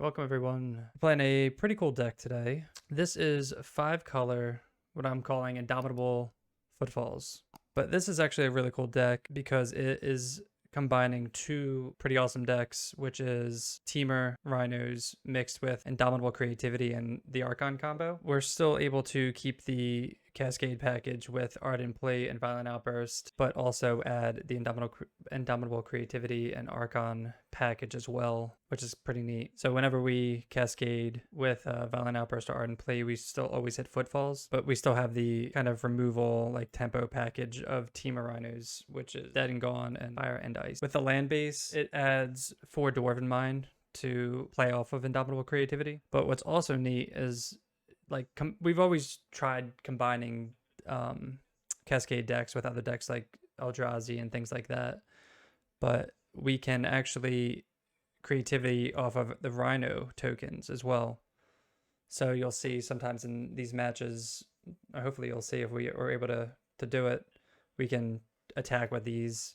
Welcome everyone. Playing a pretty cool deck today. This is 5-color, what I'm calling Indomitable Footfalls. But this is actually a really cool deck because it is combining two pretty awesome decks, which is Teamer Rhinos mixed with Indomitable Creativity and the Archon combo. We're still able to keep the Cascade package with Ardent Play and Violent Outburst, but also add the Indomitable Creativity and Archon package as well, which is pretty neat. So whenever we Cascade with Violent Outburst or Ardent Play, we still always hit Footfalls, but we still have the kind of removal, like tempo package of Teamer Rhinos, which is Dead and Gone and Fire and Ice. With the land base, it adds 4 Dwarven Mind to play off of Indomitable Creativity. But what's also neat is like we've always tried combining Cascade decks with other decks like Eldrazi and things like that, but we can actually creativity off of the Rhino tokens as well. So you'll see sometimes in these matches, or hopefully you'll see if we are able to do it, we can attack with these,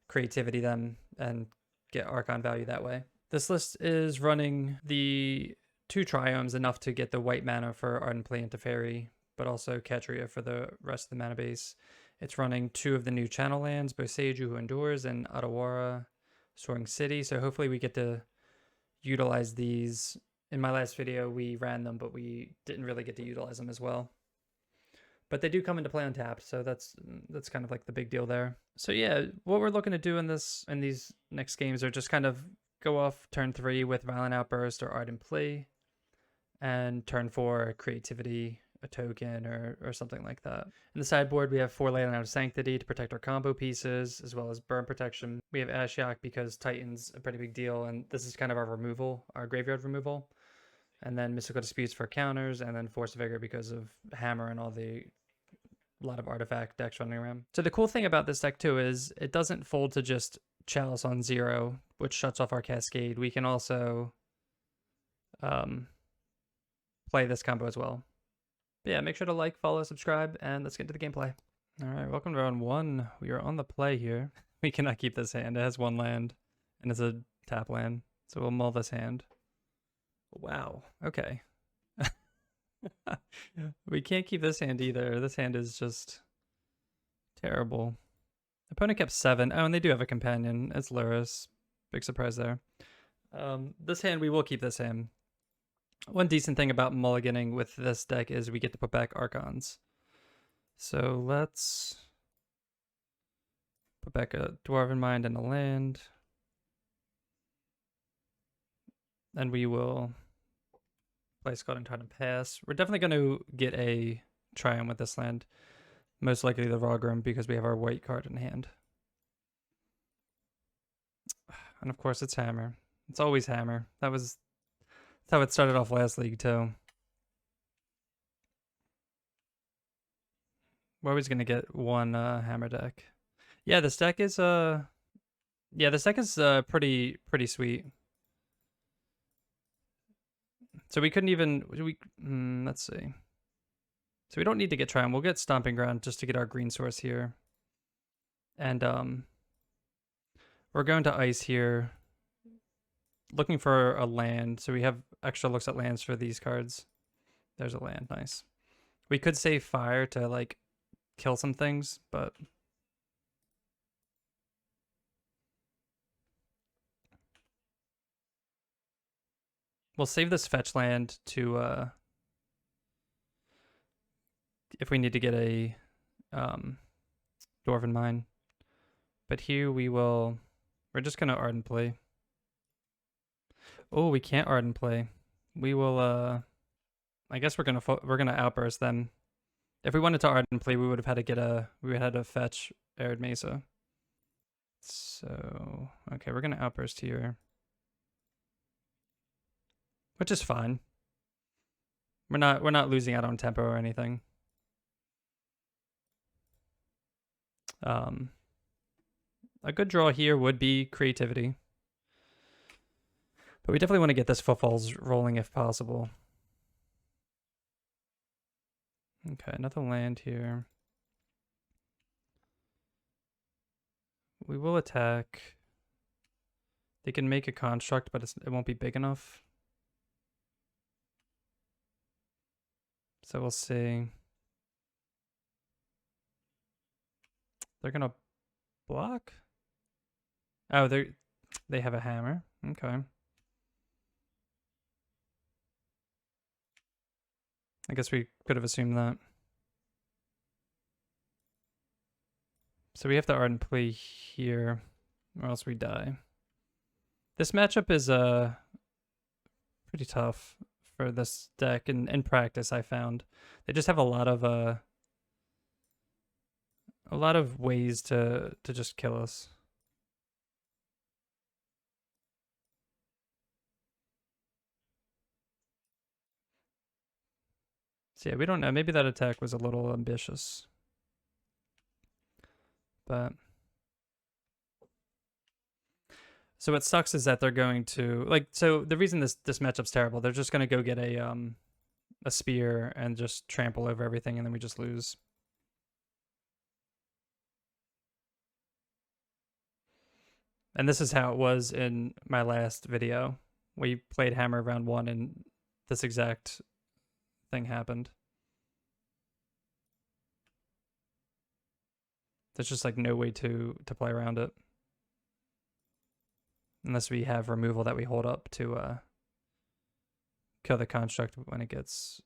creativity them, and get Archon value that way. This list is running the 2 Triomes, enough to get the white mana for Ardent Play and Teferi, but also Ketria for the rest of the mana base. It's running 2 of the new channel lands, Boseiju Who Endures and Otawara, Soaring City, so hopefully we get to utilize these. In my last video, we ran them, but we didn't really get to utilize them as well. But they do come into play untapped, so that's kind of like the big deal there. So yeah, what we're looking to do in these next games are just kind of go off turn 3 with Violent Outburst or Ardent Play, and turn 4 Creativity, a token or something like that. In the sideboard, we have 4 Laying Out of Sanctity to protect our combo pieces, as well as burn protection. We have Ashiok because Titan's a pretty big deal, and this is kind of our removal, our graveyard removal. And then Mystical Disputes for counters, and then Force Vigor because of Hammer and all the lot of artifact decks running around. So the cool thing about this deck too is it doesn't fold to just Chalice on 0, which shuts off our Cascade. We can also play this combo as well. But yeah, make sure to like, follow, subscribe, and let's get into the gameplay. All right, welcome to round 1. We are on the play here. We cannot keep this hand. It has 1 land, and it's a tap land. So we'll mull this hand. Wow, okay. We can't keep this hand either. This hand is just terrible. Opponent kept 7. Oh, and they do have a companion. It's Luris. Big surprise there. This hand, we will keep this hand. One decent thing about mulliganing with this deck is we get to put back Archons. So let's put back a Dwarven Mind and a land. And we will play Scalding Tide and pass. We're definitely going to get a Triumph with this land. Most likely the Rogrim because we have our white card in hand. And of course it's Hammer. It's always Hammer. That's how it started off last league too. We're always gonna get one Hammer deck. Yeah, this deck is pretty sweet. So we couldn't even let's see. So we don't need to get Triumph. We'll get Stomping Ground just to get our green source here. And we're going to ice here, looking for a land. So we have extra looks at lands for these cards. There's a land, nice. We could save fire to like kill some things, but we'll save this fetch land to if we need to get a Dwarven Mine. But here we're just gonna Ardent Play. Oh, we can't Ardent Play. We will I guess we're gonna Outburst them. If we wanted to Ardent Play, we would have had to fetch Arid Mesa. So okay, we're gonna Outburst here, which is fine. We're not losing out on tempo or anything. A good draw here would be Creativity. But we definitely want to get this Footfalls rolling if possible. Okay, another land here. We will attack. They can make a construct, but it won't be big enough. So we'll see. They're gonna block? Oh, they have a hammer. Okay. I guess we could have assumed that. So we have to Ardent play here, or else we die. This matchup is pretty tough for this deck in practice. I found they just have a lot of ways to just kill us. So yeah, we don't know. Maybe that attack was a little ambitious. But so what sucks is that they're going to so the reason this matchup's terrible, they're just gonna go get a spear and just trample over everything, and then we just lose. And this is how it was in my last video. We played Hammer round 1 and this exact thing happened. There's just like no way to play around it. Unless we have removal that we hold up to kill the construct when it gets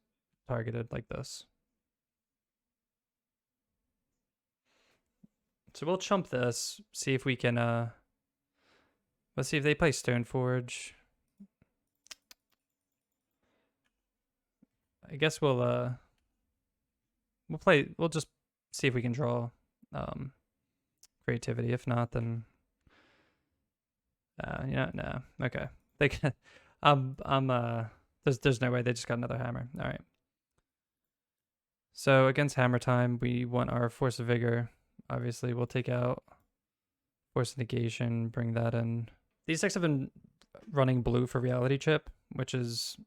targeted like this. So we'll chump this, see if we can let's see if they play Stoneforge. I guess we'll just see if we can draw creativity. If not, then yeah, no. Okay. They can there's no way. They just got another hammer. All right. So against hammer time, we want our Force of Vigor. Obviously, we'll take out Force of Negation, bring that in. These decks have been running blue for Reality Chip, which is,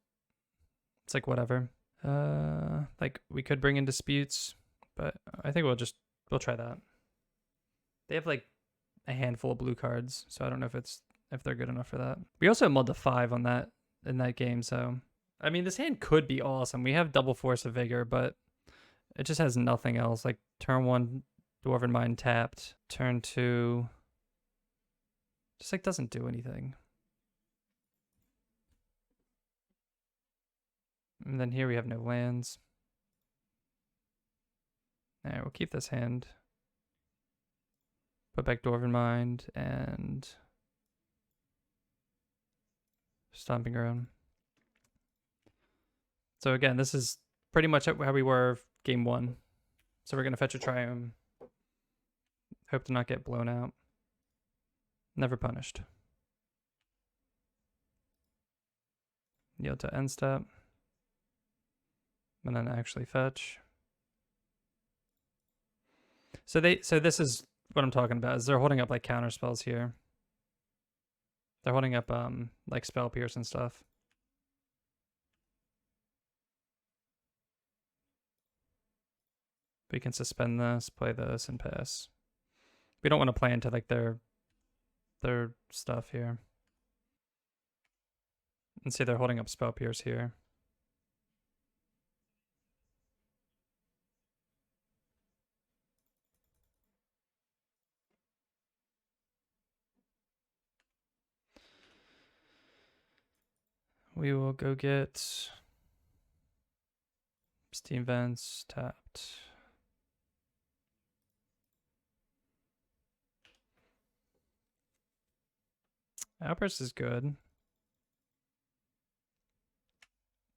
it's like whatever. Like we could bring in Disputes, but I think we'll try that. They have like a handful of blue cards, so I don't know if they're good enough for that. We also mulled to 5 on that in that game, so I mean this hand could be awesome. We have double Force of Vigor, but it just has nothing else. Like turn 1, Dwarven Mind tapped. Turn 2, just like doesn't do anything. And then here we have no lands. Alright, we'll keep this hand. Put back Dwarven Mind and Stomping Ground. So again, this is pretty much how we were game 1. So we're going to fetch a Triumph. Hope to not get blown out. Never punished. Yield to end step. And then actually fetch. So this is what I'm talking about, is they're holding up like counter spells here. They're holding up like Spell Pierce and stuff. We can suspend this, play this, and pass. We don't want to play into like their stuff here. And see, they're holding up Spell Pierce here. We will go get Steam Vents tapped. Outburst is good.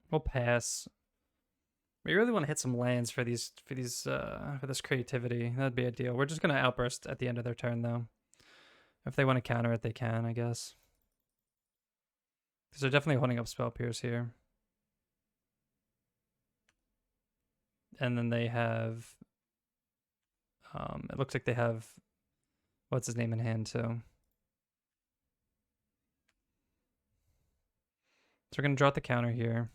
We'll pass. We really want to hit some lands for this creativity. That'd be ideal. We're just gonna outburst at the end of their turn though. If they want to counter it, they can, I guess. Because they're definitely holding up Spell Pierce here. And then they have it looks like they have what's his name in hand too. So we're gonna draw the counter here.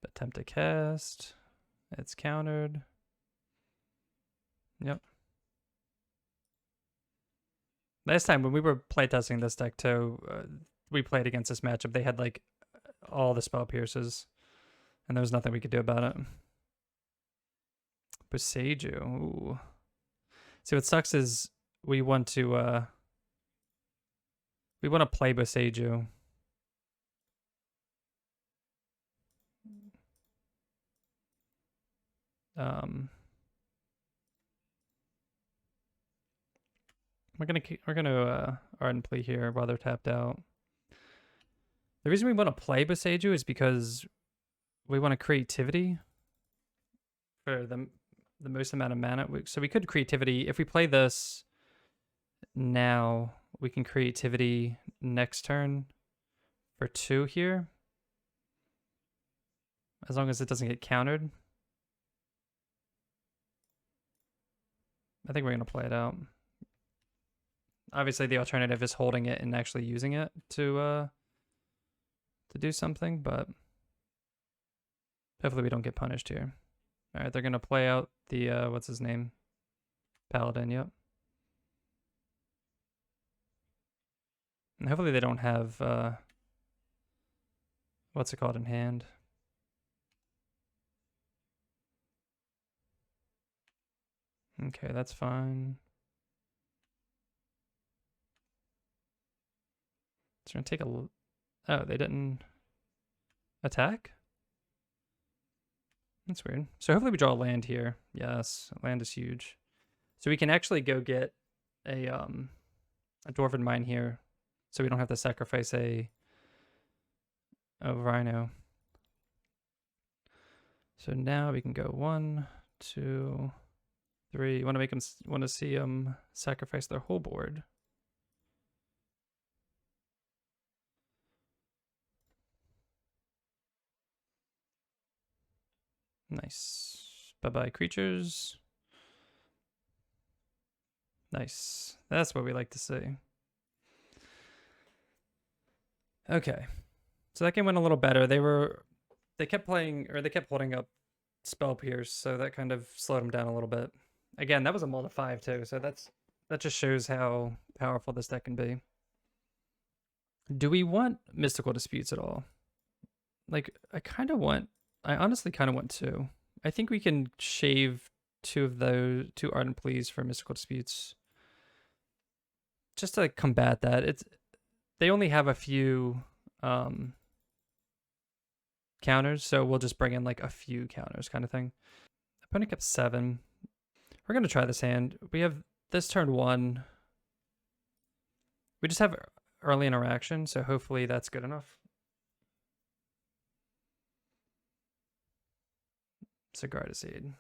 Attempt to cast. It's countered. Yep. Last time when we were playtesting this deck too, we played against this matchup. They had like all the spell pierces, and there was nothing we could do about it. Boseiju. Ooh. See, what sucks is we want to play Boseiju. We're gonna Ardent Plea here while they're tapped out. The reason we want to play Boseiju is because we want a creativity for the most amount of mana. So we could creativity if we play this now. We can creativity next turn for 2 here, as long as it doesn't get countered. I think we're gonna play it out. Obviously, the alternative is holding it and actually using it to do something, but hopefully we don't get punished here. All right, they're gonna play out the what's his name, Paladin. Yep. And hopefully they don't have what's it called in hand. Okay, that's fine. So we're gonna take a. Oh, they didn't attack? That's weird. So hopefully we draw a land here. Yes, land is huge. So we can actually go get a Dwarven Mine here, so we don't have to sacrifice a Rhino. So now we can go 1, 2, 3. You want to make them see them sacrifice their whole board. Nice. Bye-bye, creatures. Nice. That's what we like to see. Okay. So that game went a little better. They kept playing, or they kept holding up Spell Pierce, so that kind of slowed them down a little bit. Again, that was a mull to 5 too, so that just shows how powerful this deck can be. Do we want Mystical Disputes at all? Like, I honestly kind of want 2. I think we can shave 2 of those, 2 Ardent Pleas for Mystical Disputes, just to combat that. They only have a few counters, so we'll just bring in like a few counters kind of thing. Opponent kept 7. We're gonna try this hand. We have this turn 1. We just have early interaction, so hopefully that's good enough. Cigar to Seed.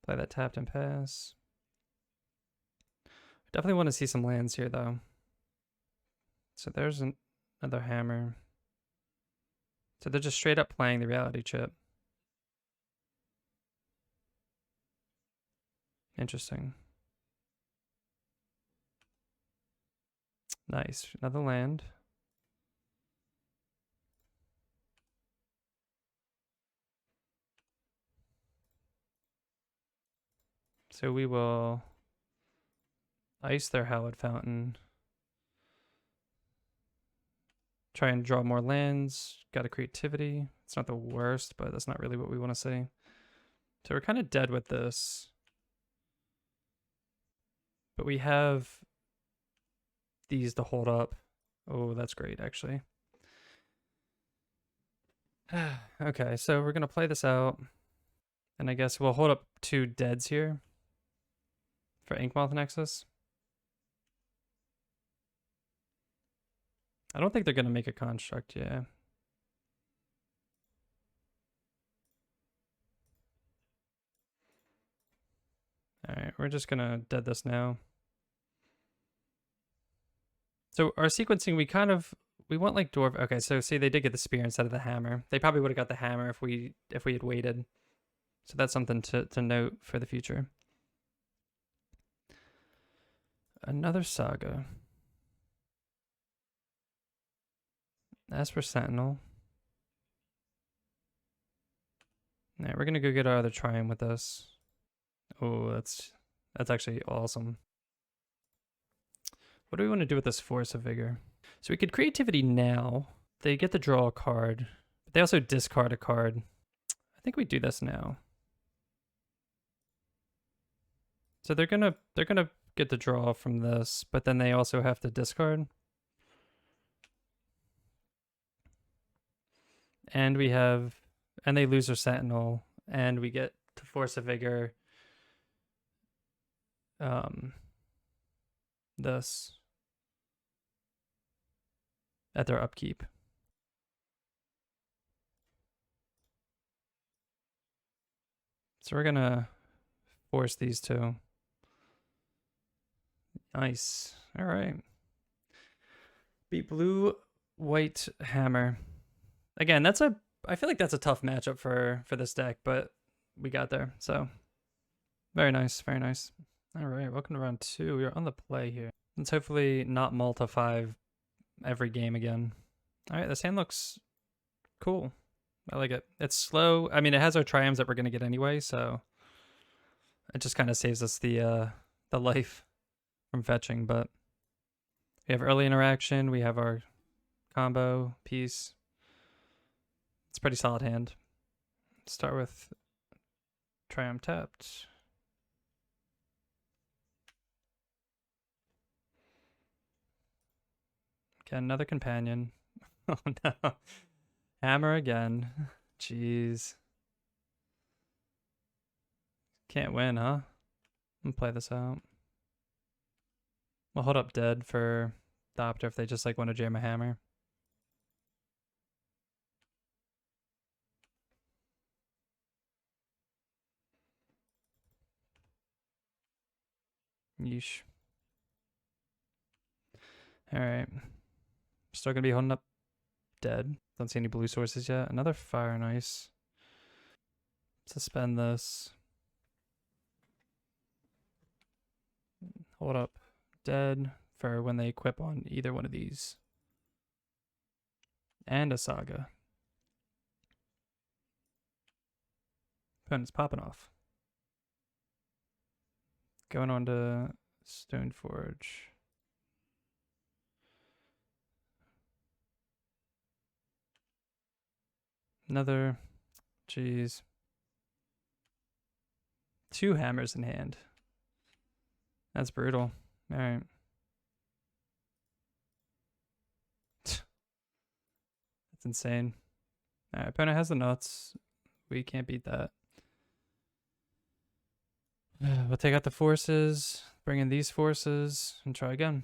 Play that tapped and pass. Definitely want to see some lands here though. So there's another hammer. So they're just straight up playing the reality chip. Interesting. Nice. Another land. So we will ice their Hallowed Fountain. Try and draw more lands. Got a creativity. It's not the worst, but that's not really what we want to see. So we're kind of dead with this. But we have these to hold up. Oh, that's great, actually. Okay, so we're going to play this out. And I guess we'll hold up 2 deads here for Inkmoth Nexus. I don't think they're going to make a construct, yeah. Alright, we're just going to dead this now. So our sequencing, we want like Dwarf. Okay, so see, they did get the spear instead of the hammer. They probably would have got the hammer if we had waited. So that's something to note for the future. Another Saga. As for Sentinel. Alright, we're gonna go get our other Triumph with us. Oh, that's actually awesome. What do we want to do with this Force of Vigor? So we could Creativity now. They get to draw a card, but they also discard a card. I think we do this now. So they're gonna get the draw from this, but then they also have to discard. And we have, and they lose their Sentinel, and we get to Force of Vigor. This at their upkeep. So we're gonna force these two. Nice. All right. Beat blue, white hammer. Again, I feel like that's a tough matchup for this deck, but we got there. So very nice, very nice. All right, welcome to round 2. We're on the play here. Let's hopefully not multi 5 every game again. All right, this hand looks cool. I like it. It's slow. I mean, it has our triumphs that we're gonna get anyway, so it just kind of saves us the life from fetching. But we have early interaction. We have our combo piece. It's a pretty solid hand. Start with triumph tapped. Again, another companion. Oh no. Hammer again. Jeez. Can't win, huh? I'm gonna play this out. We'll hold up dead for Doctor if they just like want to jam a hammer. Yeesh. Alright. Still gonna be holding up dead. Don't see any blue sources yet. Another fire and ice. Suspend this. Hold up dead for when they equip on either one of these. And a saga. Opponent's popping off. Going on to Stoneforge. Another. Jeez. 2 hammers in hand. That's brutal. All right. That's insane. All right, opponent has the nuts. We can't beat that. We'll take out the forces, bring in these forces, and try again.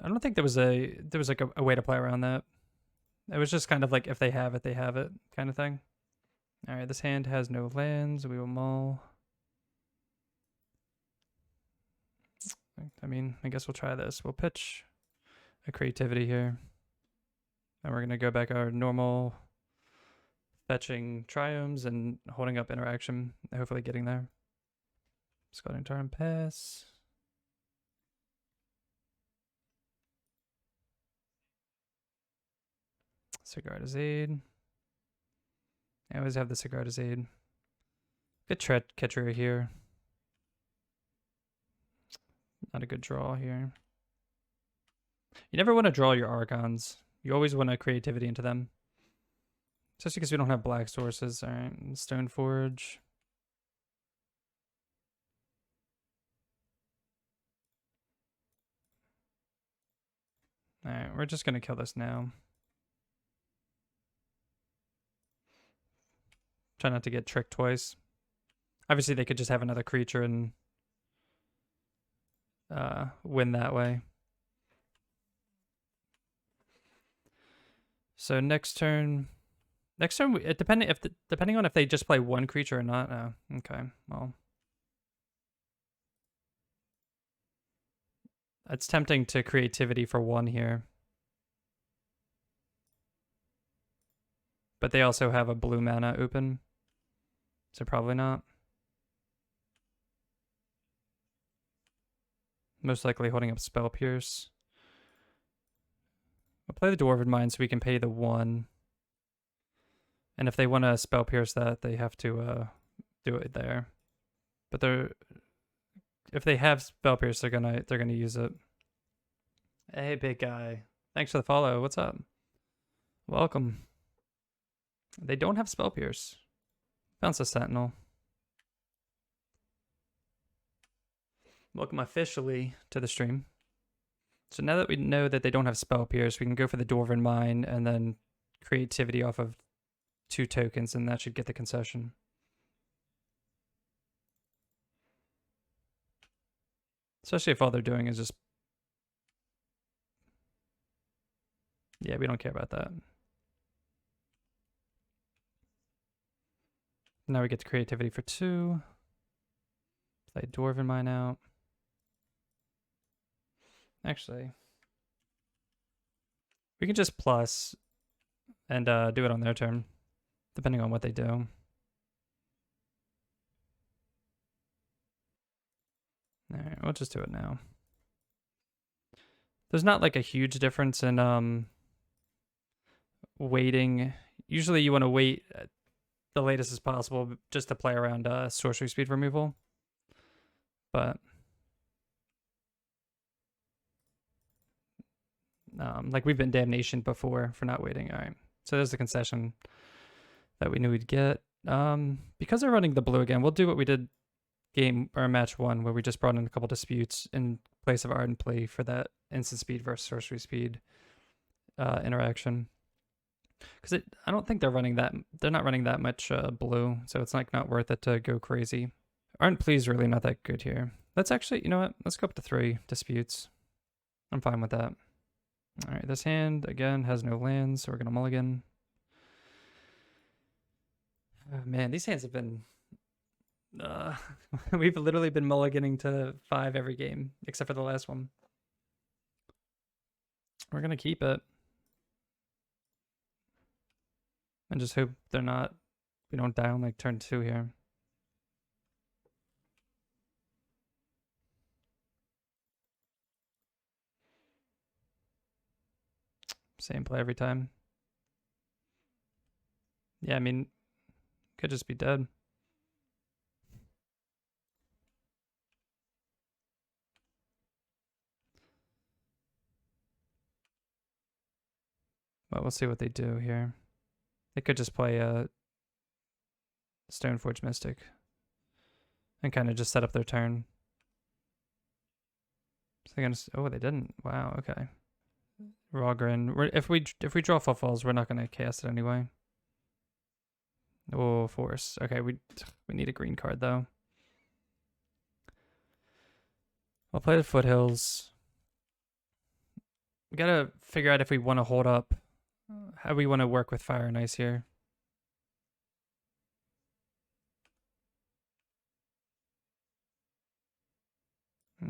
I don't think there was like a way to play around that. It was just kind of like if they have it, they have it kind of thing. All right, this hand has no lands. We will mull. I mean, I guess we'll try this. We'll pitch a creativity here. And we're going to go back our normal fetching triumphs and holding up interaction, hopefully getting there. Scouting turn pass. Cigar to Zaid. I always have the Cigar to Zaid. Good tread catcher here. Not a good draw here. You never want to draw your Archons. You always want to creativity into them. Just because we don't have black sources. Alright, Stoneforge. Alright, we're just going to kill this now. Try not to get tricked twice. Obviously, they could just have another creature and win that way. So next turn, depending on if they just play one creature or not. Oh, okay, well, it's tempting to creativity for 1 here, but they also have a blue mana open, so probably not. Most likely holding up Spell Pierce. I'll play the Dwarven Mine so we can pay the 1. And if they want to Spell Pierce that, they have to do it there. But if they have Spell Pierce, they're gonna use it. Hey, big guy. Thanks for the follow. What's up? Welcome. They don't have Spell Pierce. Bounce a Sentinel. Welcome officially to the stream. So now that we know that they don't have Spell Pierce, we can go for the Dwarven Mine and then Creativity off of 2 tokens, and that should get the concession. Especially if all they're doing is just... Yeah, we don't care about that. Now we get the Creativity for 2. Play Dwarven Mine out. Actually, we can just plus and do it on their turn, depending on what they do. Alright, we'll just do it now. There's not like a huge difference in waiting. Usually you want to wait the latest as possible just to play around sorcery speed removal. But like we've been damnation before for not waiting. All right, so there's the concession that we knew we'd get. Because they're running the blue again, we'll do what we did match 1, where we just brought in a couple disputes in place of Ardent Plea for that instant speed versus sorcery speed interaction. Because I don't think they're not running that much blue, so it's like not worth it to go crazy. Ardent Plea is really not that good here. Let's actually, you know what? Let's go up to 3 disputes. I'm fine with that. All right, this hand again has no lands, so we're gonna mulligan. Oh, man, these hands have been. We've literally been mulliganing to 5 every game, except for the last one. We're gonna keep it, and just hope we don't die on like turn 2 here. Same play every time. Yeah, I mean, could just be dead. But we'll see what they do here. They could just play a Stoneforge Mystic and kind of just set up their turn. So they're gonna, oh, they didn't. Wow, okay. Rogren. If we draw Footfalls, we're not gonna cast it anyway. Oh, force. Okay, we need a green card though. I'll play the Foothills. We gotta figure out if we want to hold up, how we want to work with Fire and Ice here.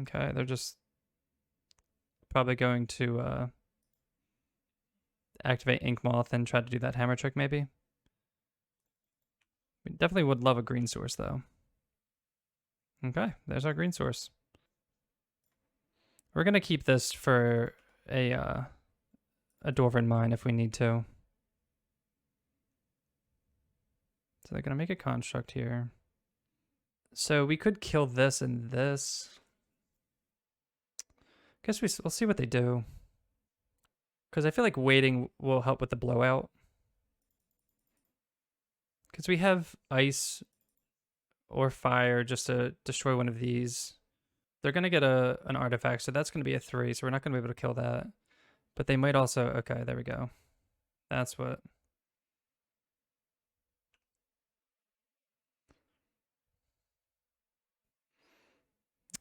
Okay, they're just probably going to activate Ink Moth and try to do that hammer trick maybe. We definitely would love a green source though. Okay, there's our green source. We're gonna keep this for a Dwarven Mine if we need to. So they're gonna make a construct here. So we could kill this and this. Guess we'll see what they do. Because I feel like waiting will help with the blowout. Because we have ice or fire just to destroy one of these. They're going to get an artifact, so that's going to be a 3, so we're not going to be able to kill that. But they might also... Okay, there we go. That's what...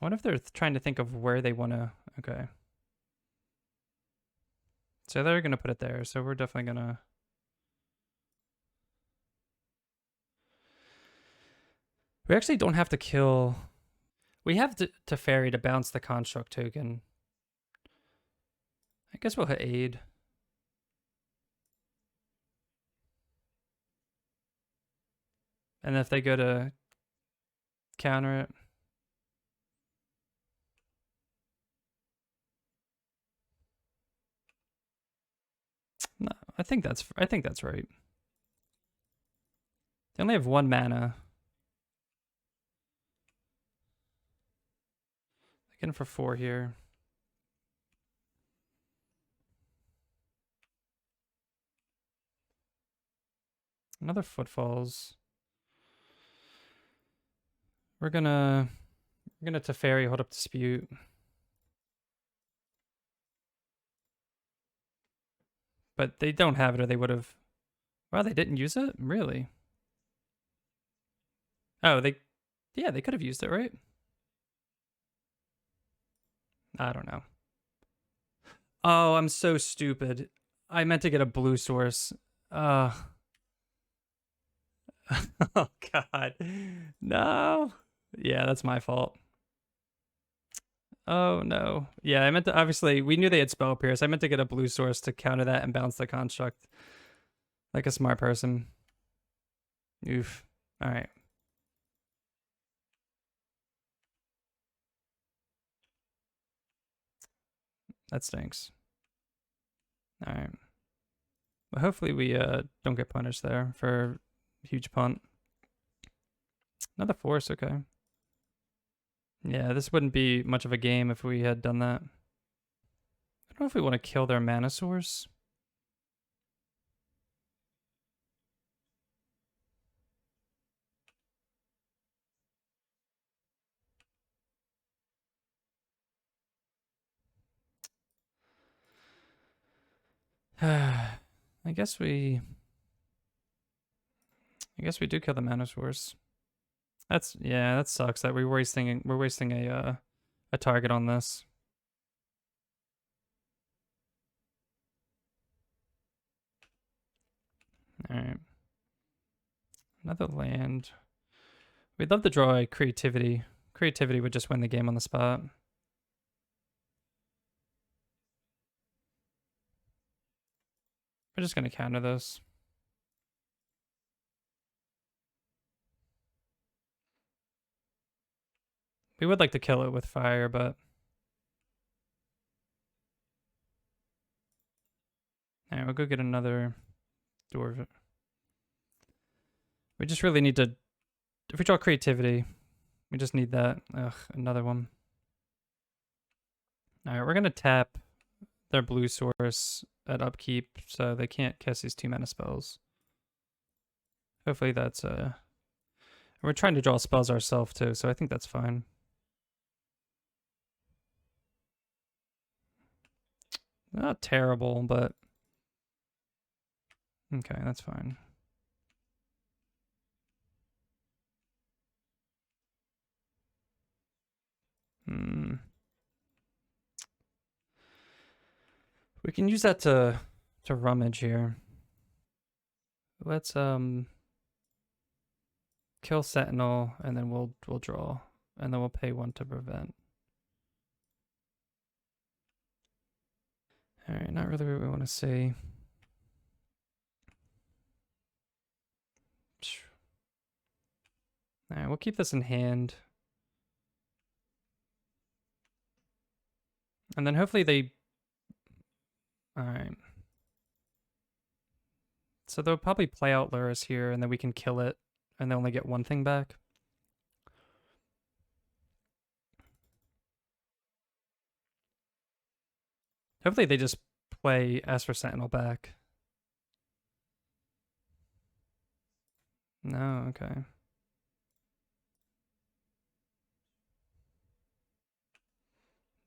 I wonder if they're trying to think of where they want to... Okay. So they're going to put it there, so we're definitely going to... We actually don't have to kill... We have Teferi to bounce the construct token. I guess we'll hit aid. And if they go to counter it... No, I think that's right. They only have 1 mana. Get him for 4 here. Another Footfalls. We're gonna Teferi, hold up Dispute. But they don't have it, or they would have. Wow, they didn't use it? Really? Oh, yeah, they could have used it, right? I don't know. Oh, I'm so stupid. I meant to get a blue source. Oh God. No. Yeah, that's my fault. Oh no. Yeah, I meant to, obviously we knew they had Spell Pierce. I meant to get a blue source to counter that and bounce the construct. Like a smart person. Oof. Alright. That stinks. Alright. Well, hopefully we don't get punished there for huge punt. Another force, okay. Yeah, this wouldn't be much of a game if we had done that. I don't know if we want to kill their mana source. I guess we do kill the mana source. That's, yeah, that sucks that we're wasting a target on this. All right. Another land. We'd love to draw a creativity. Creativity would just win the game on the spot. We're just going to counter this. We would like to kill it with fire, but... Alright, we'll go get another Dwarf. We just really need to... If we draw creativity, we just need that. Ugh, another one. Alright, we're going to tap their blue source at upkeep, so they can't cast these 2 mana spells. Hopefully that's... We're trying to draw spells ourselves, too, so I think that's fine. Not terrible, but... Okay, that's fine. We can use that to rummage here. Let's kill Sentinel, and then we'll draw, and then we'll pay 1 to prevent. All right, not really what we want to see. All right, we'll keep this in hand. And then hopefully they... All right. So they'll probably play out Luris here, and then we can kill it, and they only get 1 thing back. Hopefully they just play Esper Sentinel back. No, okay.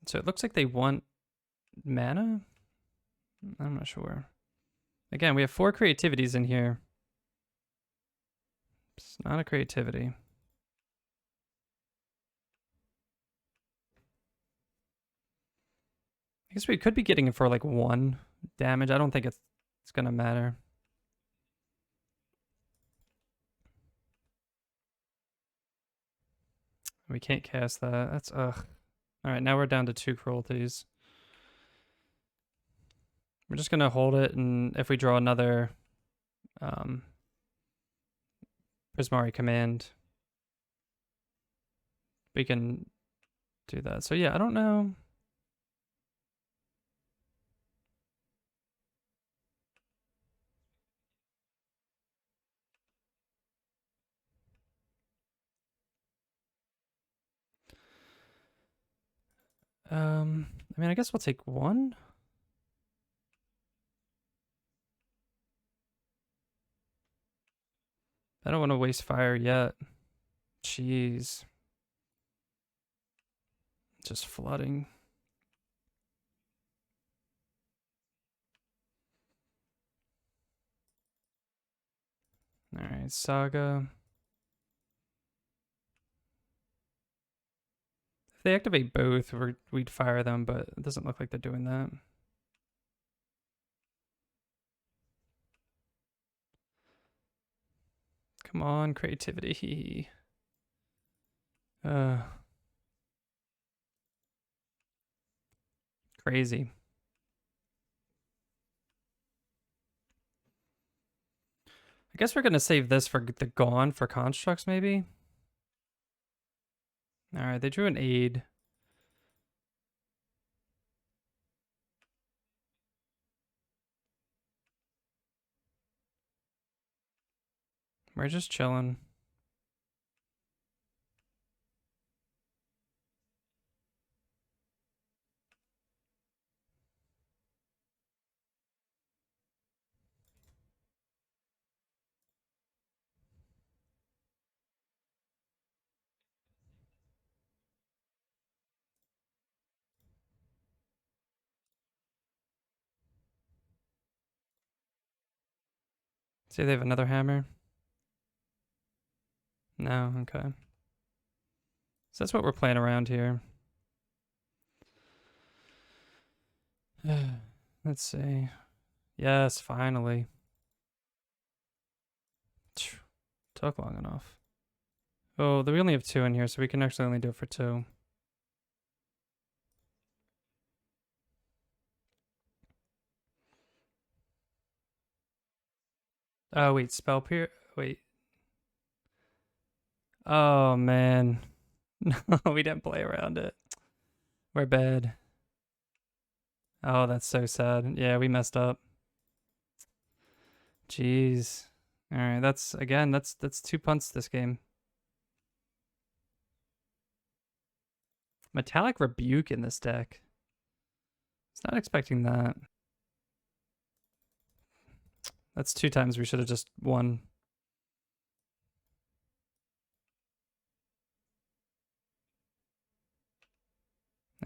So it looks like they want mana? I'm not sure. Again, we have 4 creativities in here. It's not a creativity. I guess we could be getting it for like 1 damage. I don't think it's gonna matter. We can't cast that. That's ugh. Alright, now we're down to 2 cruelties. We're just gonna hold it, and if we draw another Prismari command, we can do that. So yeah, I don't know. I mean, I guess we'll take one. I don't want to waste fire yet. Jeez. Just flooding. Alright, Saga. If they activate both, we'd fire them, but it doesn't look like they're doing that. Come on, creativity. Crazy. I guess we're gonna save this for the Gone for constructs, maybe. Alright, they drew an aid. We're just chilling. See, they have another hammer. No, okay. So that's what we're playing around here. Let's see. Yes, finally. Took long enough. Oh, we only have 2 in here, so we can actually only do it for 2. Oh, wait, spell peer. Wait. Oh, man. No, we didn't play around it. We're bad. Oh, that's so sad. Yeah, we messed up. Jeez. All right, that's 2 punts this game. Metallic Rebuke in this deck. I was not expecting that. That's 2 times we should have just won.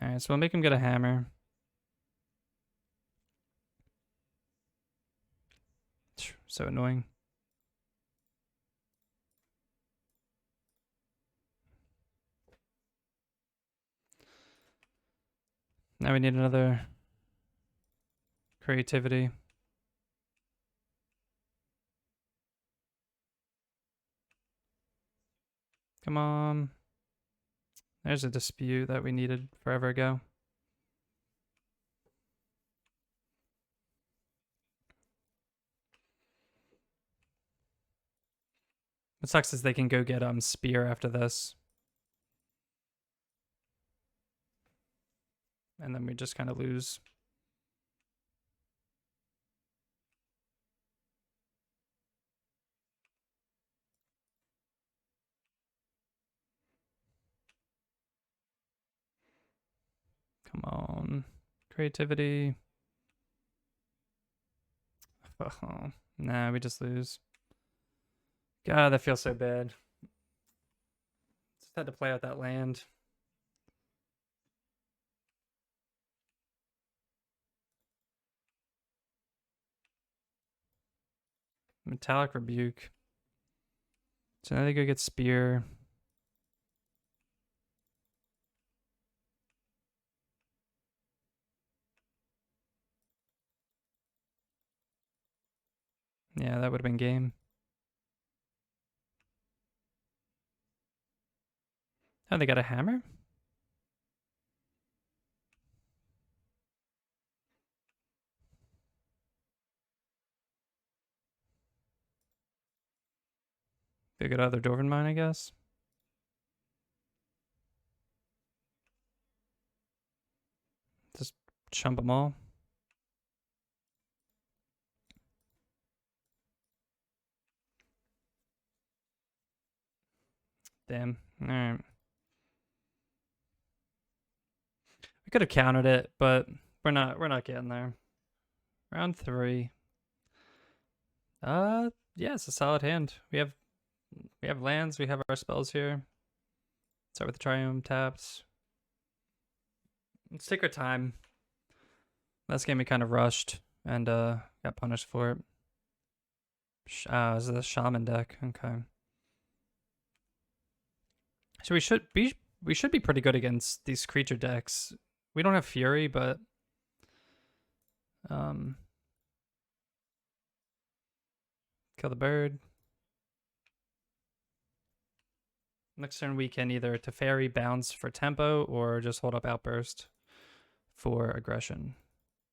All right, so we'll make him get a hammer. So annoying. Now we need another creativity. Come on. There's a dispute that we needed forever ago. What sucks is they can go get Spear after this. And then we just kind of lose. Come on. Creativity. Oh, nah, we just lose. God, that feels so bad. Just had to play out that land. Metallic Rebuke. So now they go get Spear. Yeah, that would have been game. Oh, they got a hammer? They got other Dwarven Mine, I guess. Just chump them all. Damn. Alright. We could have counted it, but we're not getting there. Round 3. Yeah, it's a solid hand. We have lands, we have our spells here. Start with the Triumph taps. Let's take our time. Last game we kind of rushed and got punished for it. This is a Shaman deck. Okay. So we should be pretty good against these creature decks. We don't have Fury, but kill the bird. Next turn we can either Teferi bounce for tempo or just hold up Outburst for aggression.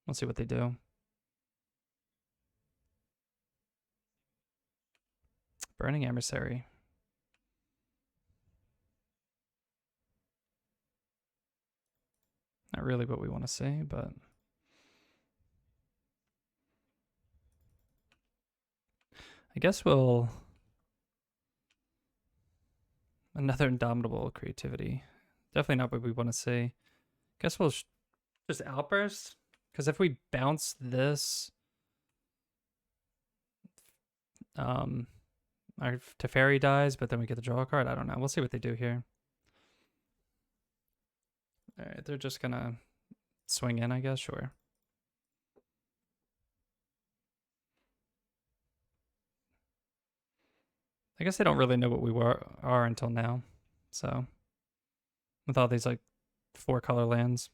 We'll see what they do. Burning Emissary. Not really what we want to see, but I guess we'll another Indomitable Creativity. Definitely not what we want to see. Guess we'll just Outburst, because if we bounce this, our Teferi dies, but then we get to draw a card. I don't know. We'll see what they do here. All right, they're just gonna swing in, I guess. Sure. I guess they don't really know what we are until now. So, with all these like 4-color lands.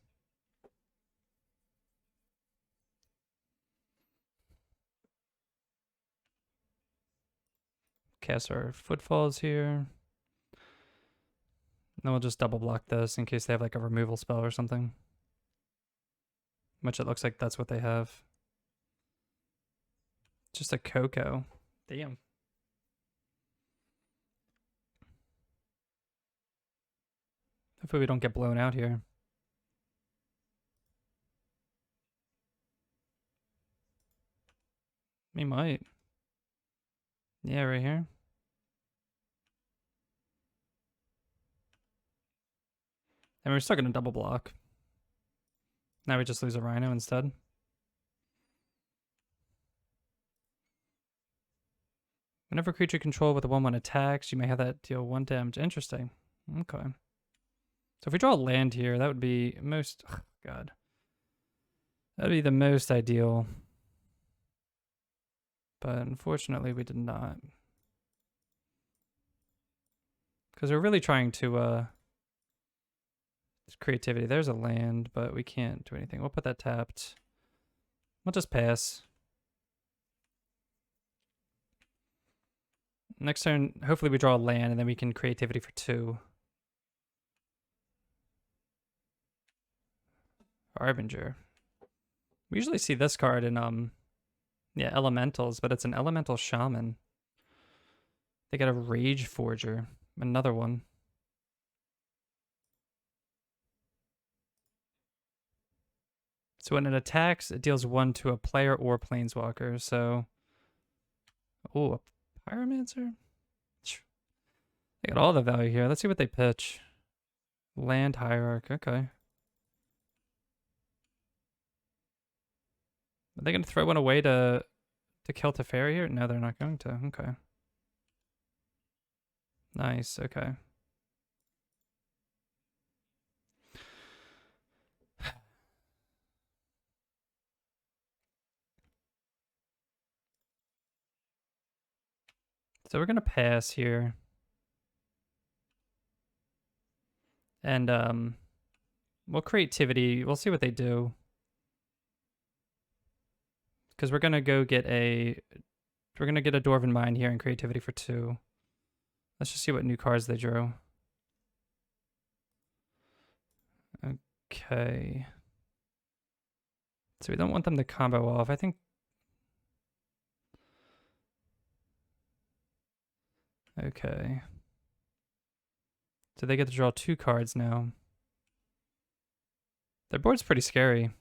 Cast our Footfalls here. Then we'll just double block this in case they have like a removal spell or something. Which it looks like that's what they have. Just a Coco. Damn. Hopefully we don't get blown out here. We might. Yeah, right here. And we're still going to double block. Now we just lose a Rhino instead. Whenever creature control with a 1/1 attacks, you may have that deal 1 damage. Interesting. Okay. So if we draw a land here, that would be most... Oh, God. That would be the most ideal. But unfortunately, we did not. Because we're really trying to... creativity. There's a land, but we can't do anything. We'll put that tapped. We'll just pass. Next turn, hopefully we draw a land, and then we can creativity for 2. Harbinger. We usually see this card in yeah, elementals, but it's an elemental shaman. They got a Rage Forger. Another one. So when it attacks, it deals 1 to a player or planeswalker. So, oh, a Pyromancer? They got all the value here. Let's see what they pitch. Land Hierarch. Okay. Are they going to throw one away to kill Teferi here? No, they're not going to. Okay. Nice. Okay. So we're going to pass here. And we'll creativity. We'll see what they do. Because we're going to go get a... We're going to get a Dwarven Mine here and creativity for 2. Let's just see what new cards they drew. Okay. So we don't want them to combo off. I think... Okay. So they get to draw 2 cards now. Their board's pretty scary.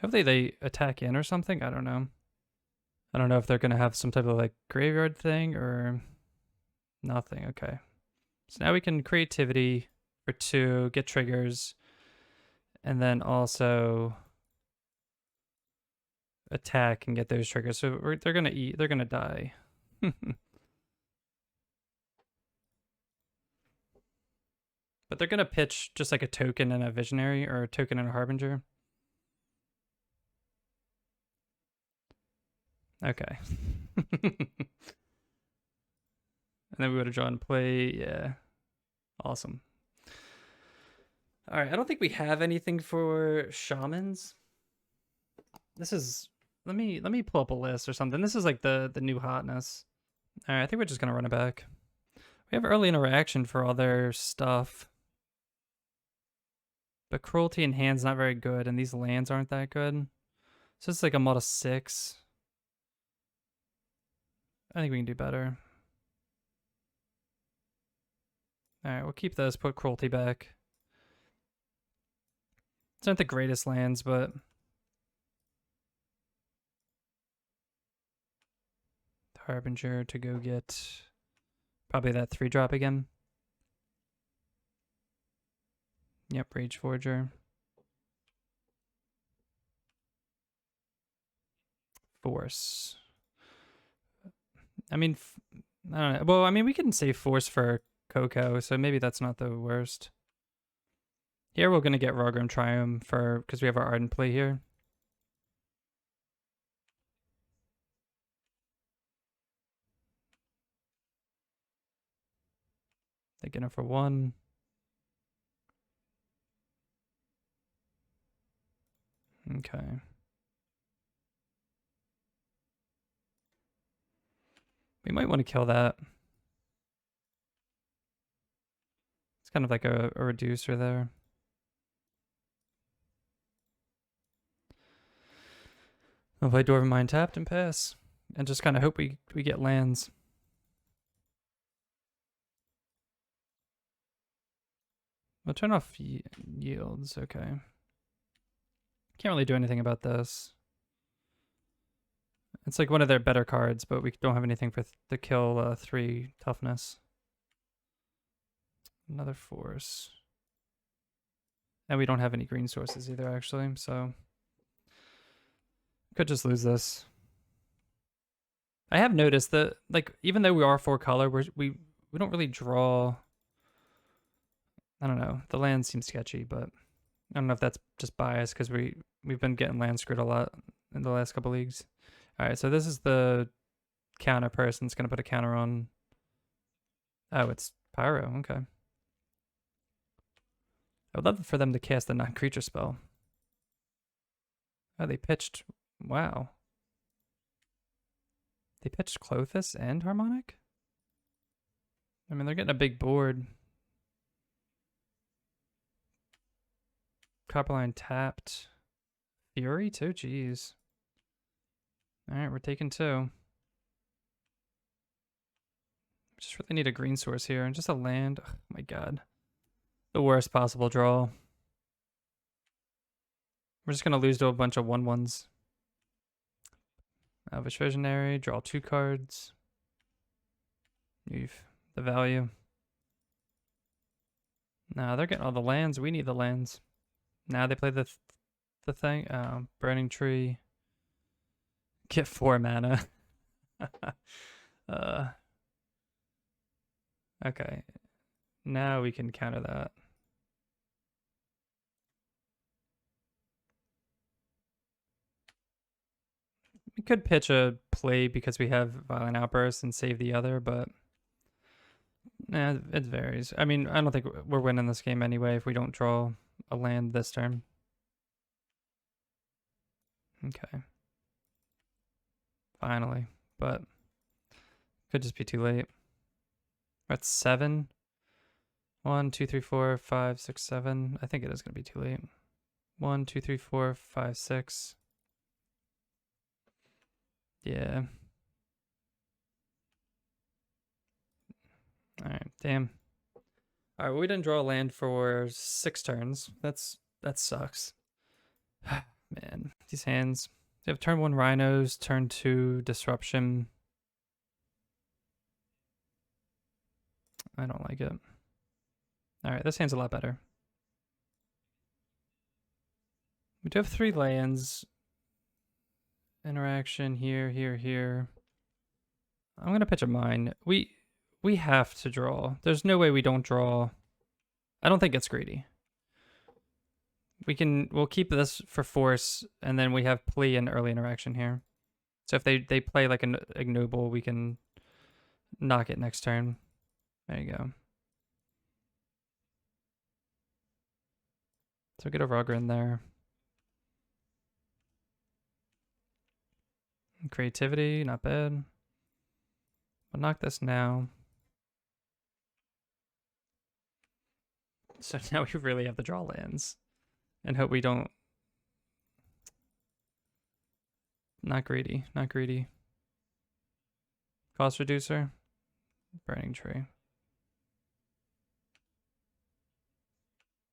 Hopefully they attack in or something. I don't know. I don't know if they're going to have some type of like graveyard thing or nothing. Okay. So now we can creativity for 2, get triggers, and then also attack and get those triggers. So they're gonna die. But they're gonna pitch just like a token and a visionary, or a token and a harbinger. Okay. And then we would have drawn play. Yeah. Awesome. All right. I don't think we have anything for shamans. This is, let me pull up a list or something. This is like the new hotness. All right. I think we're just going to run it back. We have early interaction for all their stuff. But cruelty and hand's not very good, and these lands aren't that good. So it's like a mod of 6. I think we can do better. Alright, we'll keep this, put cruelty back. It's not the greatest lands, but harbinger to go get probably that 3-drop again. Yep, Rage Forger. Force. I mean, I don't know. Well, I mean, we can save Force for Coco, so maybe that's not the worst. Here we're going to get Rogram Triumph because we have our Ardent play here. They get him for 1. Okay. We might want to kill that. It's kind of like a reducer there. I'll play Dwarf Mine tapped and pass. And just kind of hope we get lands. We'll turn off yields, okay. Can't really do anything about this. It's like one of their better cards, but we don't have anything for to kill 3 toughness. Another force. And we don't have any green sources either, actually, so could just lose this. I have noticed that, like, even though we are 4 color, we don't really draw. I don't know. The land seems sketchy, but I don't know if that's just bias because we've been getting land screwed a lot in the last couple leagues. All right, so this is the counter person. It's gonna put a counter on. Oh, it's Pyro. Okay. I would love for them to cast a non-creature spell. Oh, they pitched. Wow. They pitched Clothis and Harmonic? I mean, they're getting a big board. Copperline tapped. Fury too? Jeez. Alright, we're taking 2. Just really need a green source here. And just a land. Oh my god. The worst possible draw. We're just going to lose to a bunch of 1/1s. Elvish Visionary. Draw 2 cards. You've the value. Nah, they're getting all the lands. We need the lands. Now they play the thing. Burning Tree. Get 4 mana. Okay. Now we can counter that. We could pitch a play because we have Violent Outburst and save the other, but it varies. I mean, I don't think we're winning this game anyway if we don't draw a land this turn. Okay. Finally, but could just be too late. We're at 7. 1, 2, 3, 4, 5, 6, 7. I think it is going to be too late. 1, 2, 3, 4, 5, 6. Yeah. All right, damn. All right, well, we didn't draw a land for 6 turns. That sucks. Man, these hands. They have turn 1 Rhinos, turn 2 Disruption. I don't like it. All right, this hand's a lot better. We do have 3 lands. Interaction here, here, here. I'm gonna pitch a mine. We have to draw. There's no way we don't draw. I don't think it's greedy. We'll keep this for force, and then we have plea and early interaction here. So if they play like an ignoble, we can knock it next turn. There you go. So get a Rugrin there. Creativity, not bad. I'll knock this now. So now we really have to draw lands. And hope we don't... Not greedy, not greedy. Cost reducer. Burning tree.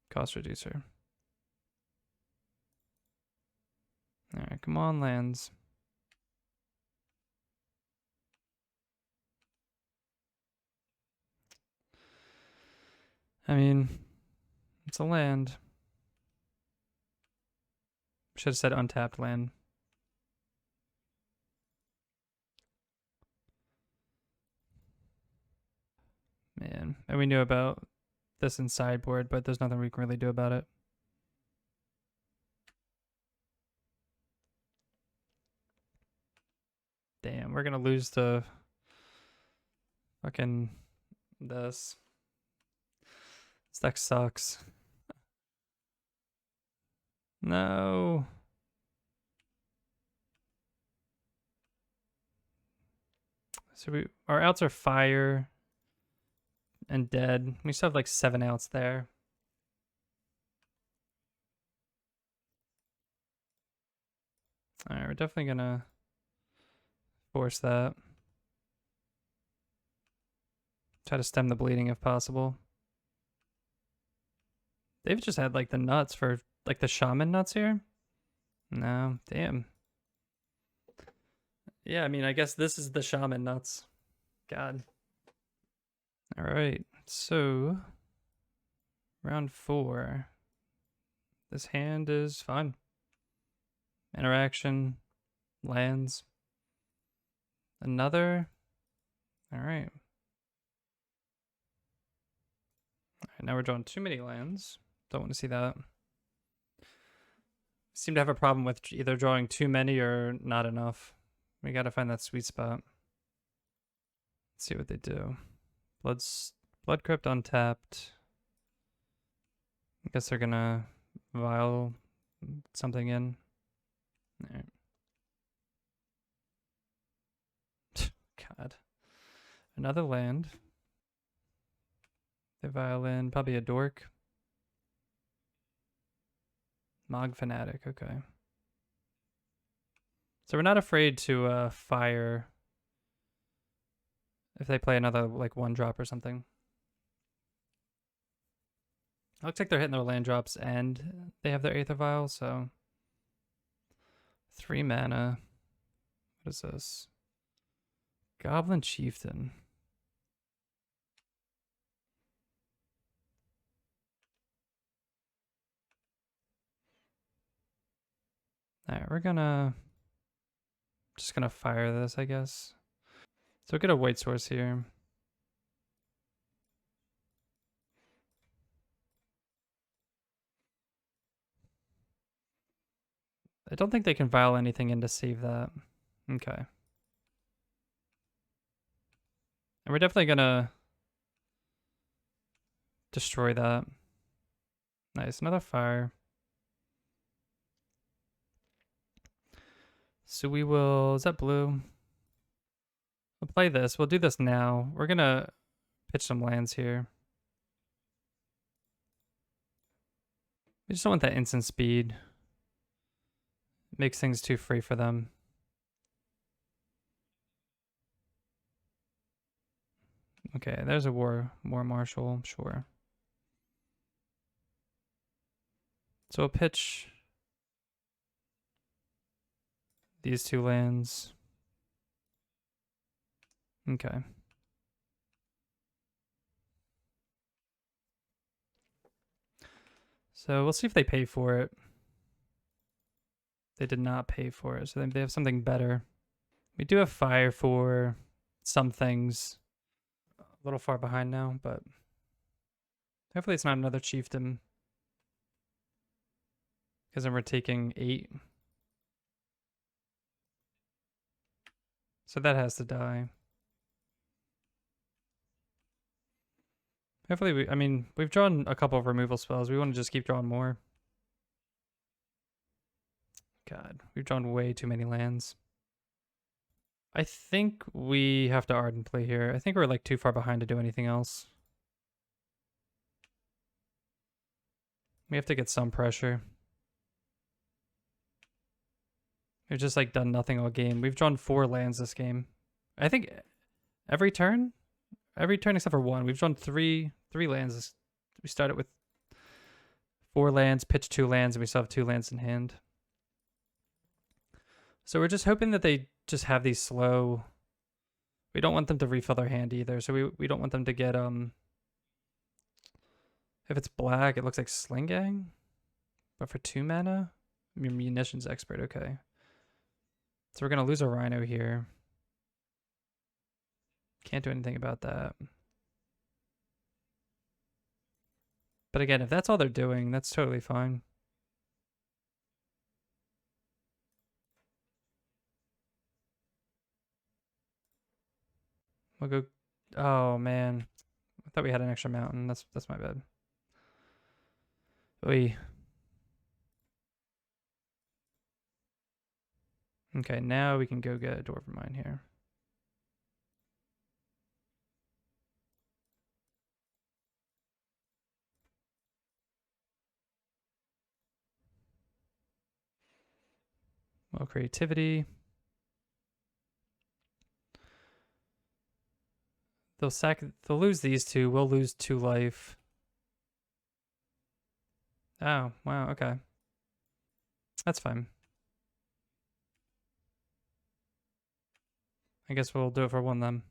Cost reducer. Alright, come on, lands. I mean, it's a land. Should have said untapped land. Man, and we knew about this in sideboard, but there's nothing we can really do about it. Damn, we're gonna lose to fucking this. This deck sucks. No. So our outs are fire and dead. We still have like 7 outs there. Alright, we're definitely gonna force that. Try to stem the bleeding if possible. They've just had like the nuts for like the shaman nuts here. No, damn. Yeah, I mean, I guess this is the shaman nuts. God. All right, so round 4. This hand is fun. Interaction, lands. Another. All right. All right, now we're drawing too many lands. Don't want to see that. Seem to have a problem with either drawing too many or not enough. We got to find that sweet spot. Let's see what they do. Blood Crypt untapped. I guess they're gonna vial something in. All right. God. Another land. They vial in probably a dork. Mog Fanatic, okay. So we're not afraid to fire if they play another like 1-drop or something. Looks like they're hitting their land drops and they have their Aether Vial, so 3 mana. What is this? Goblin Chieftain. Alright, we're just gonna fire this, I guess. So we'll get a white source here. I don't think they can vial anything in to save that. Okay. And we're definitely gonna destroy that. Nice, another fire. So we will, is that blue? We'll play this. We'll do this now. We're gonna pitch some lands here. We just don't want that instant speed. It makes things too free for them. Okay, there's a war marshal, sure. So we'll pitch these 2 lands. Okay. So we'll see if they pay for it. They did not pay for it, so they have something better. We do have fire for some things. A little far behind now, but hopefully it's not another chieftain. Because then we're taking 8. So that has to die. Hopefully, we've drawn a couple of removal spells. We want to just keep drawing more. God, we've drawn way too many lands. I think we have to Ardent play here. I think we're like too far behind to do anything else. We have to get some pressure. We've just like done nothing all game. We've drawn 4 lands this game. I think every turn except for 1. We've drawn 3 lands. We started with 4 lands, pitched 2 lands, and we still have 2 lands in hand. So we're just hoping that they just have these slow. We don't want them to refill their hand either. So we don't want them to get if it's black, it looks like Sling Gang. But for 2 mana, Munitions Expert, okay. So we're gonna lose a Rhino here. Can't do anything about that. But again, if that's all they're doing, that's totally fine. We'll go. Oh man, I thought we had an extra mountain. That's my bad. Oy. Okay, now we can go get a Dwarf Mine here. Well, creativity. They'll lose these 2. We'll lose 2 life. Oh, wow, okay. That's fine. I guess we'll do it for 1 then.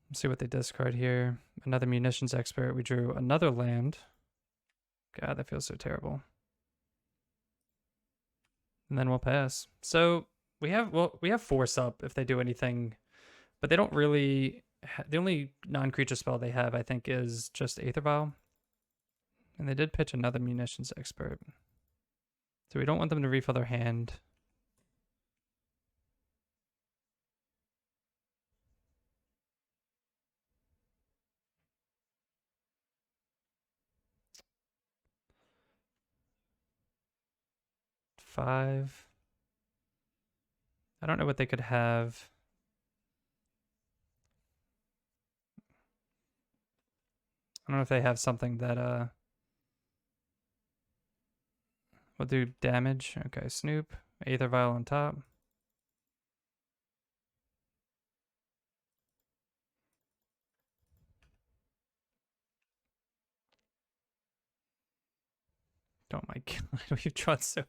Let's see what they discard here. Another Munitions Expert. We drew another land. God, that feels so terrible. And then we'll pass. So we have Force up if they do anything, but they don't really. The only non-creature spell they have, I think, is just Aether Vial. And they did pitch another Munitions Expert. So we don't want them to refill their hand. Five. I don't know what they could have. I don't know if they have something that will do damage. Okay, Snoop, Aether Vial on top. Oh my god, we've drawn so.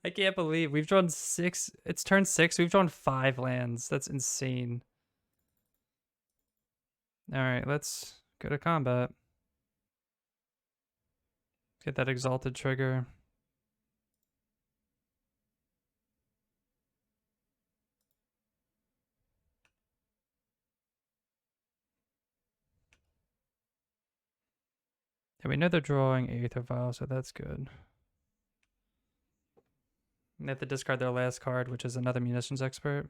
I can't believe we've drawn 6. It's turn 6. We've drawn 5 lands. That's insane. All right, let's go to combat. Get that Exalted trigger. Yeah, we know they're drawing Aether Vial, so that's good. They have to discard their last card, which is another Munitions Expert.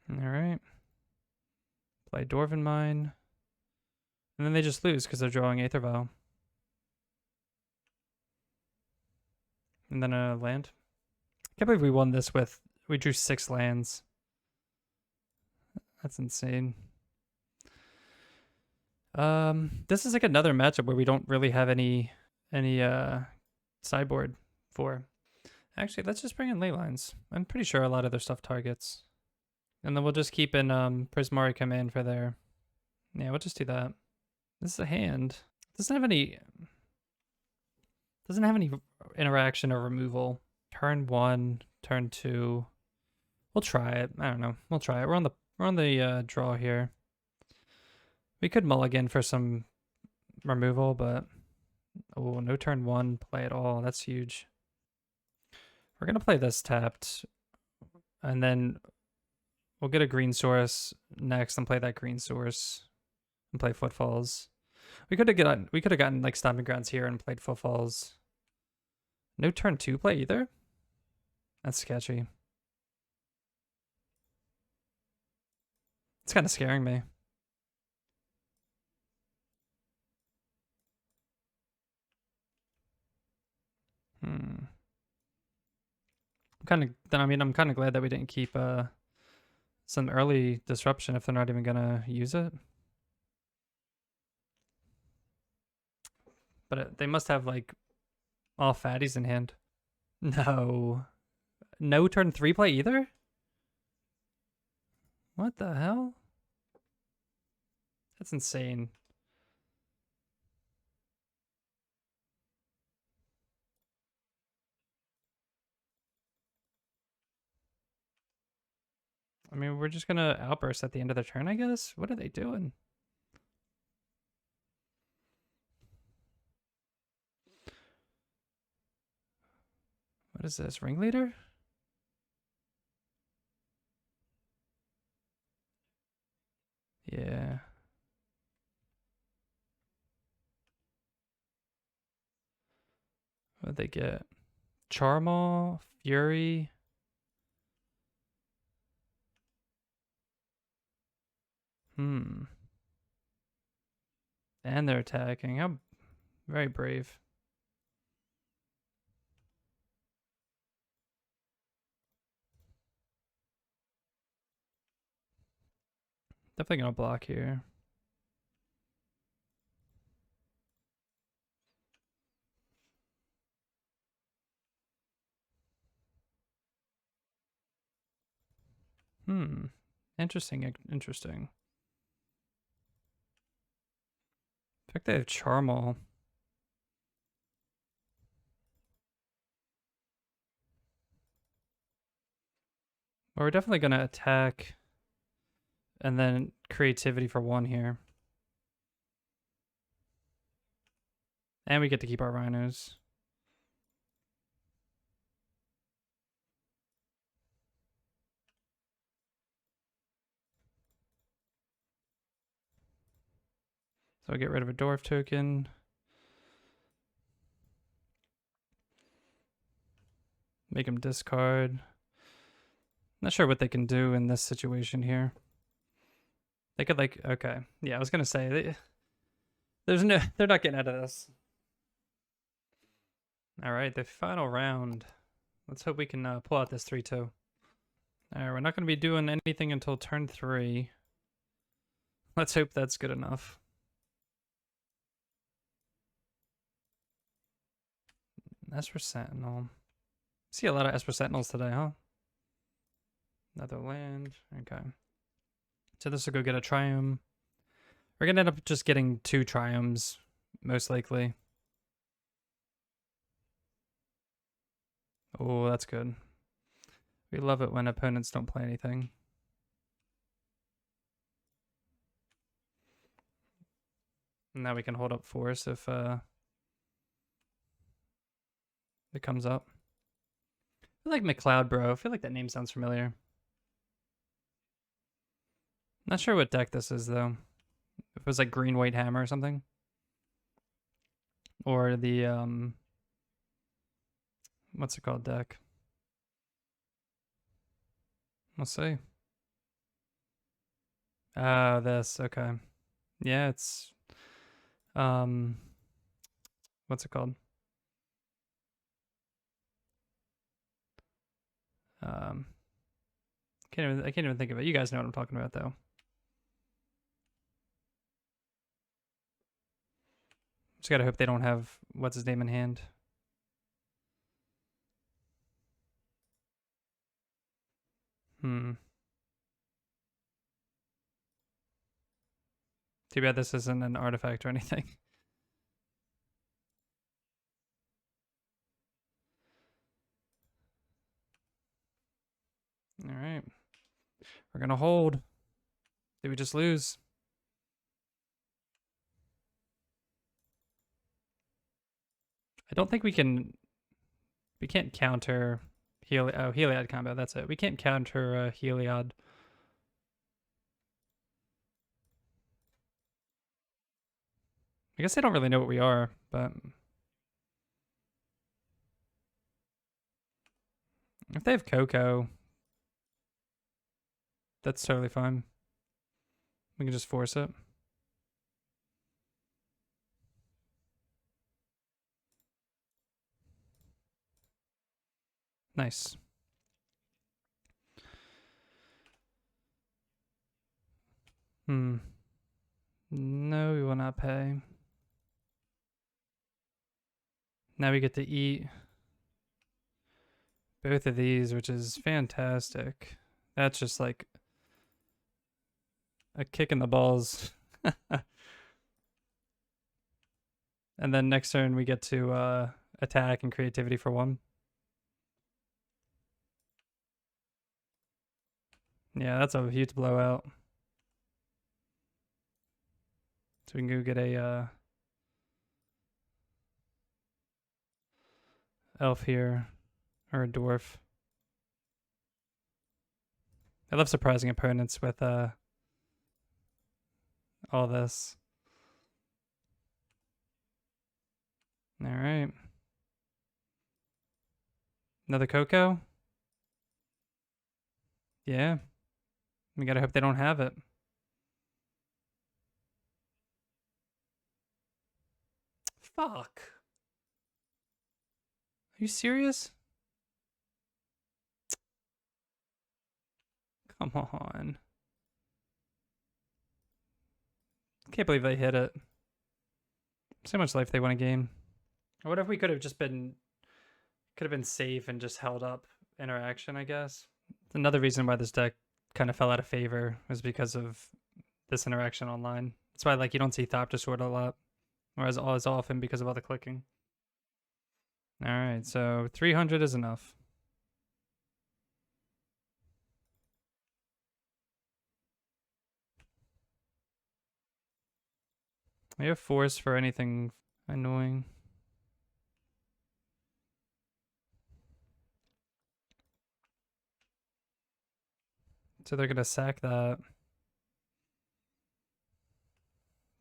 Alright. Play Dwarven Mine. And then they just lose because they're drawing Aether Vial. And then a land. I can't believe we won this with... We drew 6 lands. That's insane. This is like another matchup where we don't really have any sideboard for. Actually, let's just bring in Leylines. I'm pretty sure a lot of their stuff targets. And then we'll just keep in Prismari Command for their... Yeah, we'll just do that. This is a hand. Doesn't have any interaction or removal. Turn 1, turn 2. We'll try it. I don't know. We'll try it. We're on We're on the draw here. We could mulligan for some removal, but oh, no turn 1 play at all. That's huge. We're gonna play this tapped, and then we'll get a green source next and play that green source and play Footfalls. We could have gotten like Stomping Grounds here and played Footfalls. No turn 2 play either? That's sketchy. It's kind of scaring me. I'm kind of glad that we didn't keep some early disruption if they're not even gonna use it. But they must have like all fatties in hand. No. No turn 3 play either? What the hell? That's insane. I mean, we're just gonna outburst at the end of the turn, I guess? What are they doing? What is this, Ringleader? Yeah. What'd they get? Charmal, Fury. And they're attacking. How very brave. Definitely gonna block here. Interesting. Interesting. In fact, they have Charmal. Well, we're definitely gonna attack and then creativity for 1 here. And we get to keep our Rhinos. So I get rid of a Dwarf token. Make him discard. Not sure what they can do in this situation here. They could like, okay. Yeah, I was gonna say, they're not getting out of this. All right, the final round. Let's hope we can pull out this 3-2. All right, we're not gonna be doing anything until turn 3. Let's hope that's good enough. Esper Sentinel. See a lot of Esper Sentinels today, huh? Another land. Okay. So this will go get a Triumph. We're gonna end up just getting 2 Triumphs, most likely. Oh, that's good. We love it when opponents don't play anything. Now we can hold up force if it comes up. I feel like McLeod, bro. I feel like that name sounds familiar. Not sure what deck this is, though. If it was like Green White Hammer or something. Or the, what's it called deck? We'll see. This, okay. Yeah, it's, what's it called? I can't even think of it. You guys know what I'm talking about, though. Just gotta hope they don't have what's his name in hand. Too bad this isn't an artifact or anything. All right. We're gonna hold. Did we just lose? I don't think we can. We can't counter Heliod Combo. That's it. We can't counter Heliod. I guess they don't really know what we are, but if they have Coco, that's totally fine. We can just force it. Nice. No, we will not pay. Now we get to eat both of these, which is fantastic. That's just like a kick in the balls. And then next turn we get to attack and creativity for 1. Yeah, that's a huge blowout. So we can go get a elf here, or a dwarf. I love surprising opponents with all this. All right. Another Coco? Yeah. We gotta hope they don't have it. Fuck. Are you serious? Come on. Can't believe they hit it. So much life they won a game. What if we could have just been safe and just held up interaction, I guess. Another reason why this deck kind of fell out of favor was because of this interaction online. That's why like you don't see Thopter Sword a lot, or as often because of all the clicking. All right, so 300 is enough. We have force for anything annoying. So they're gonna sack that.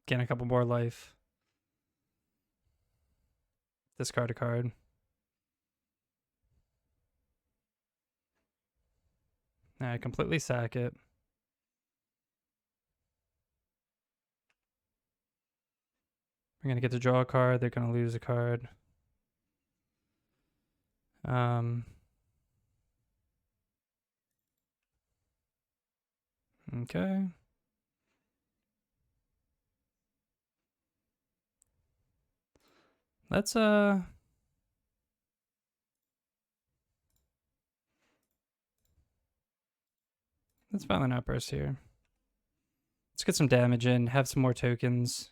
Gain a couple more life. Discard a card. I completely sack it. We're gonna get to draw a card. They're gonna lose a card. Okay. Let's find an outburst here. Let's get some damage in, have some more tokens,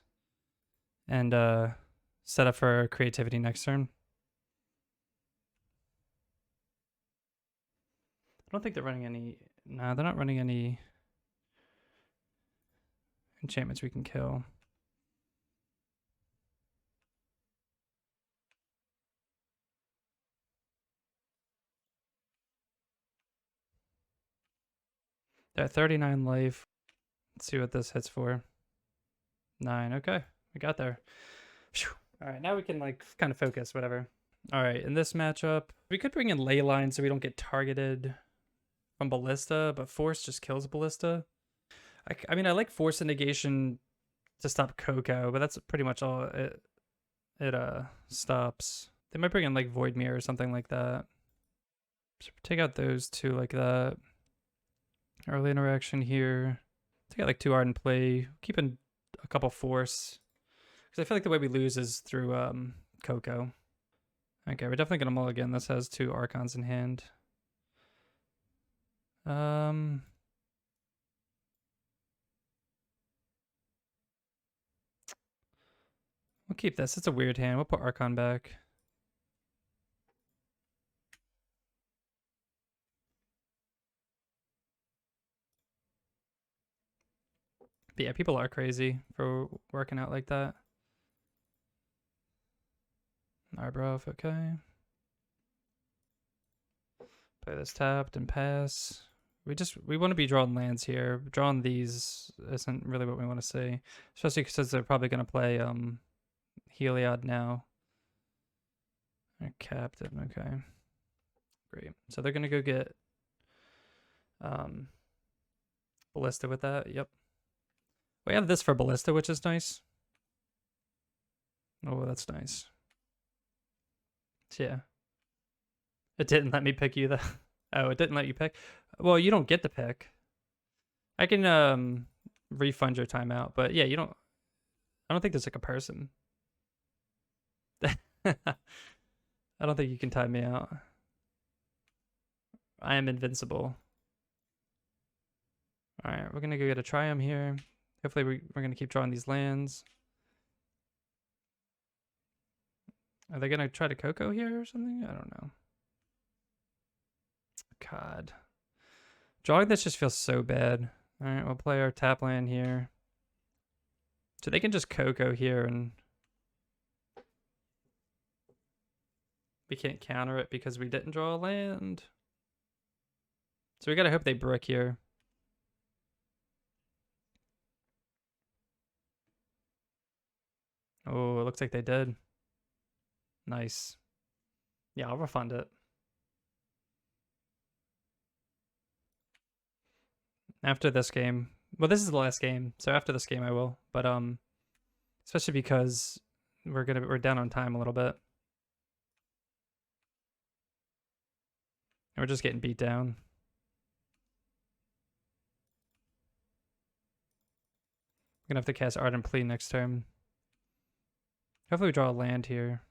and set up for creativity next turn. I don't think they're running any. No, they're not running any enchantments we can kill. They're at 39 life. Let's see what this hits for. 9. Okay, we got there. Whew. All right, now we can like kind of focus, whatever. All right, in this matchup, we could bring in Leyline so we don't get targeted from Ballista, but Force just kills Ballista. I mean, I like Force and Negation to stop Coco, but that's pretty much all it stops. They might bring in like Void Mirror or something like that. So take out those two like that. Early interaction here. Take out like 2 Ardent Play. Keeping a couple Force. Because I feel like the way we lose is through Coco. Okay, we're definitely gonna mulligan. This has 2 Archons in hand. We'll keep this. It's a weird hand. We'll put Archon back. But yeah, people are crazy for working out like that. Arbroath, okay. Play this tapped and pass. We want to be drawing lands here. Drawing these isn't really what we want to see, especially because they're probably going to play Heliod now. Captain, okay, great. So they're going to go get Ballista with that. Yep, we have this for Ballista, which is nice. Oh, that's nice. Yeah, it didn't let me pick you though. Oh, it didn't let you pick. Well, you don't get to pick. I can refund your timeout, but yeah, you don't. I don't think there's like a person. I don't think you can time me out. I am invincible. All right, we're gonna go get a Triumph here. Hopefully, we're gonna keep drawing these lands. Are they gonna try to Coco here or something? I don't know. God, drawing this just feels so bad. All right, we'll play our tap land here. So they can just Coco here and we can't counter it because we didn't draw a land. So we gotta hope they brick here. Oh, it looks like they did. Nice. Yeah, I'll refund it. After this game. Well, this is the last game, so after this game I will. But especially because we're down on time a little bit. And we're just getting beat down. We're gonna have to cast Ardent Plea next turn. Hopefully we draw a land here.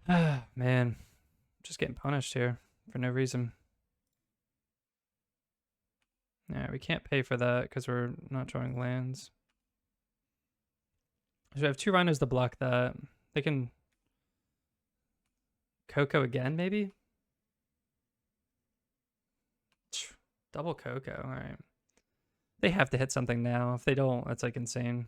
Ah, man. Just getting punished here for no reason. Yeah, we can't pay for that because we're not drawing lands. So we have 2 Rhinos to block that. They can Coco again, maybe? Double Coco, all right. They have to hit something now. If they don't, that's like insane.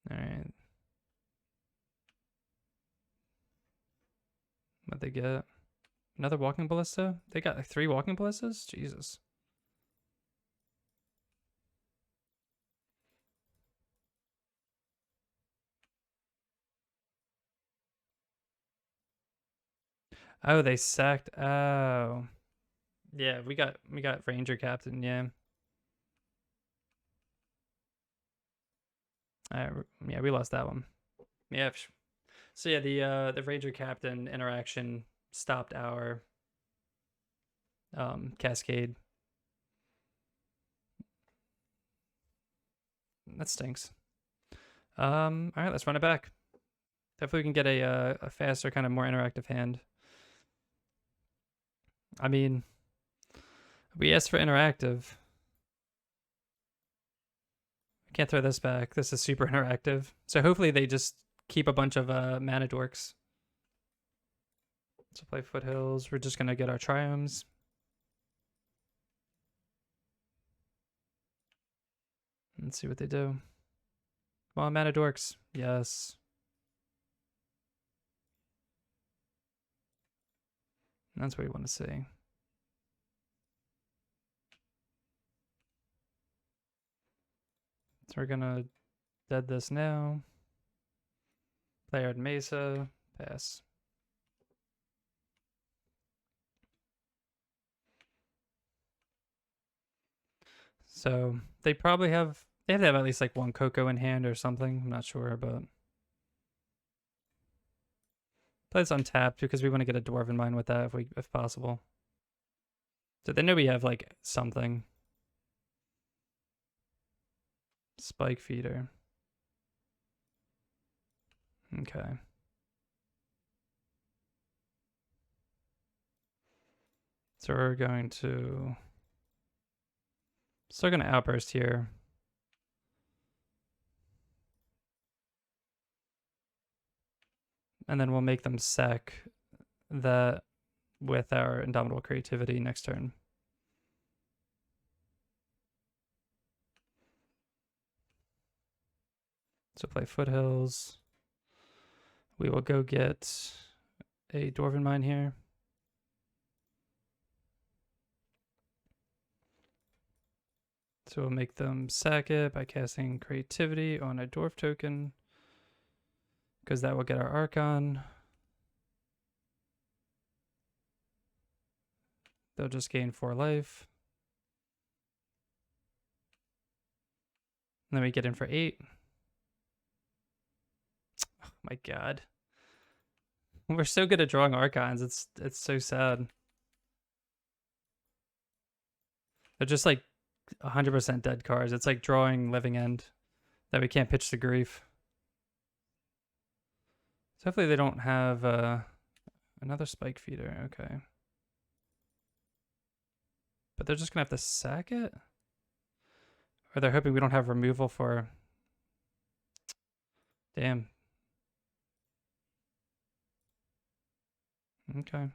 All right. What'd they get? Another walking ballista? They got like 3 walking ballistas? Jesus. Oh, they sacked. Oh. Yeah, we got Ranger Captain, yeah. Yeah, we lost that one. Yeah. So yeah, the Ranger Captain interaction stopped our cascade. That stinks. All right, let's run it back. Hopefully we can get a faster, kind of more interactive hand. I mean, we asked for interactive. I can't throw this back. This is super interactive. So hopefully they just keep a bunch of mana dorks. So play Foothills. We're just gonna get our Triumphs. Let's see what they do. Come on, mana dorks. Yes. That's what we want to see. So we're gonna dead this now. Player at Mesa. Pass. So they probably have to have at least like 1 Coco in hand or something. I'm not sure, but play this untapped because we want to get a Dwarf in mind with that if possible. So they know we have like something. Spike Feeder. Okay. So we're going to still gonna outburst here. and then we'll make them sack that with our Indomitable Creativity next turn. So play Foothills. We will go get a Dwarven Mine here. So we'll make them sack it by casting Creativity on a Dwarf token, because that will get our Archon. They'll just gain 4 life. And then we get in for 8. Oh my god. We're so good at drawing Archons. It's so sad. They're just like 100% dead cards. It's like drawing Living End that we can't pitch to grief. So hopefully they don't have another Spike Feeder. Okay. But they're just going to have to sack it? Or they're hoping we don't have removal for... Damn. Okay.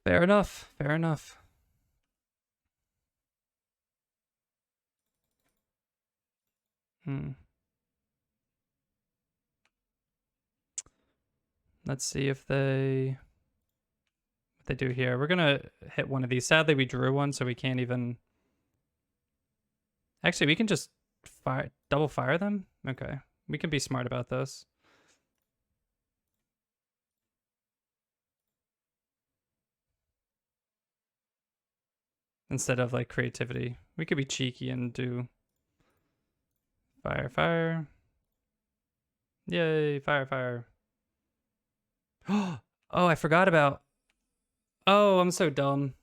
Fair enough. Fair enough. Let's see if they... what they do here. We're going to hit one of these. Sadly, we drew one, so we can't even... Actually, we can just double fire them? Okay. We can be smart about this. Instead of like creativity. We could be cheeky and do fire, fire. Yay, fire, fire. Oh, I forgot about... Oh, I'm so dumb.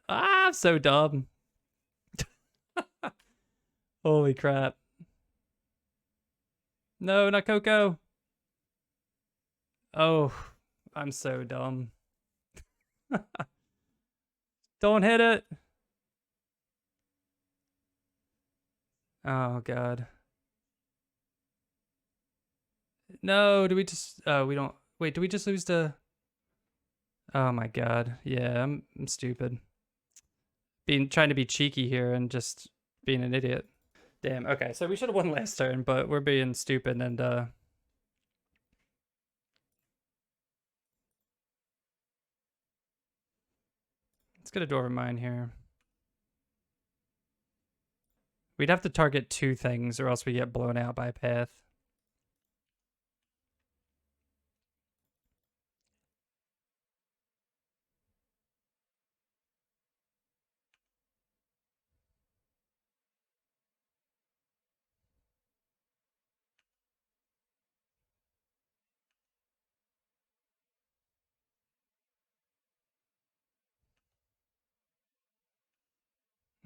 Ah, I'm so dumb. Holy crap. No, not Coco. Oh, I'm so dumb. Don't hit it. Oh, God. No, do we just... Oh, we don't... Wait, do we just lose to... Oh, my God. Yeah, I'm stupid. Trying to be cheeky here and just being an idiot. Damn, okay, so we should have won last turn, but we're being stupid and... Let's get a Dwarven Mine here. We'd have to target 2 things or else we get blown out by a path.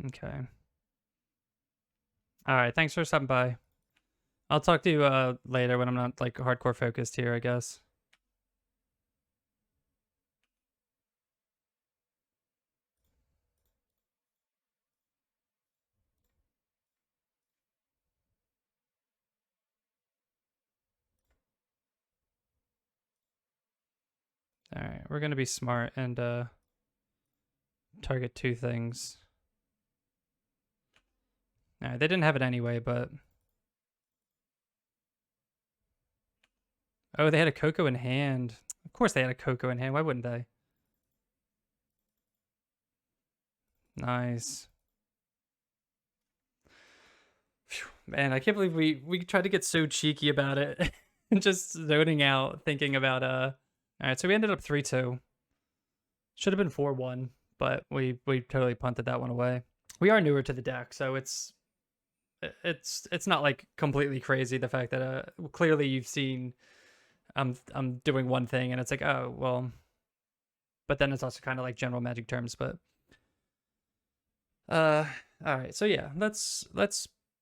Okay. All right, thanks for stopping by. I'll talk to you later when I'm not like hardcore focused here, I guess. All right, we're gonna be smart and target 2 things. All right, they didn't have it anyway, but... Oh, they had a Coco in hand. Of course they had a Coco in hand. Why wouldn't they? Nice. Phew, man, I can't believe we tried to get so cheeky about it. Just zoning out, thinking about... All right, so we ended up 3-2. Should have been 4-1, but we totally punted that one away. We are newer to the deck, so it's not like completely crazy, the fact that clearly you've seen I'm doing one thing and it's like, oh well, but then it's also kind of like general Magic terms. But all right, so yeah, let's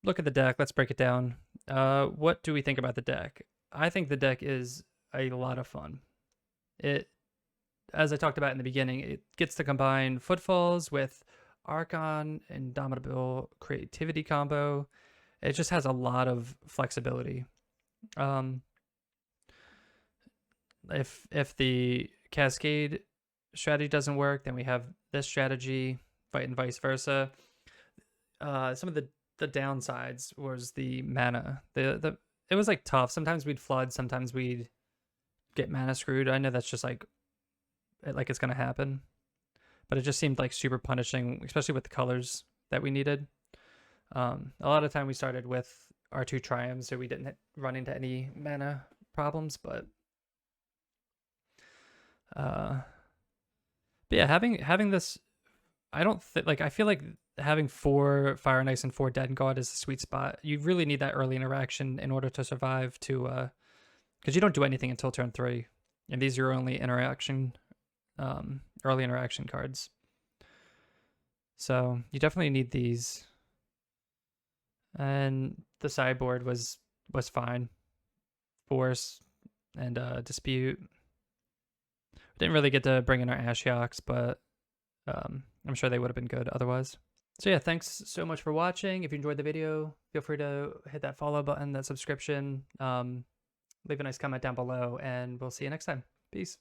look at the deck. Let's break it down. What do we think about the deck? I think the deck is a lot of fun. It, as I talked about in the beginning, it gets to combine Footfalls with Archon and Indomitable Creativity combo. It just has a lot of flexibility. if the cascade strategy doesn't work, then we have this strategy, and vice versa. Some of the downsides was the mana. It was like tough. Sometimes we'd flood, sometimes we'd get mana screwed. I know that's just like it's gonna happen, but it just seemed like super punishing, especially with the colors that we needed. A lot of time we started with our 2 triumphs, so we didn't run into any mana problems. But yeah, having this, I don't think I feel like having 4 Fire and Ice and 4 Dead God is a sweet spot. You really need that early interaction in order to survive, to because you don't do anything until turn 3, and these are your only interaction, early interaction cards. So you definitely need these. And the sideboard was fine. Force and Dispute. We didn't really get to bring in our Ashioks, but I'm sure they would have been good otherwise. So yeah, thanks so much for watching. If you enjoyed the video, feel free to hit that follow button, that subscription. Leave a nice comment down below, and we'll see you next time. Peace.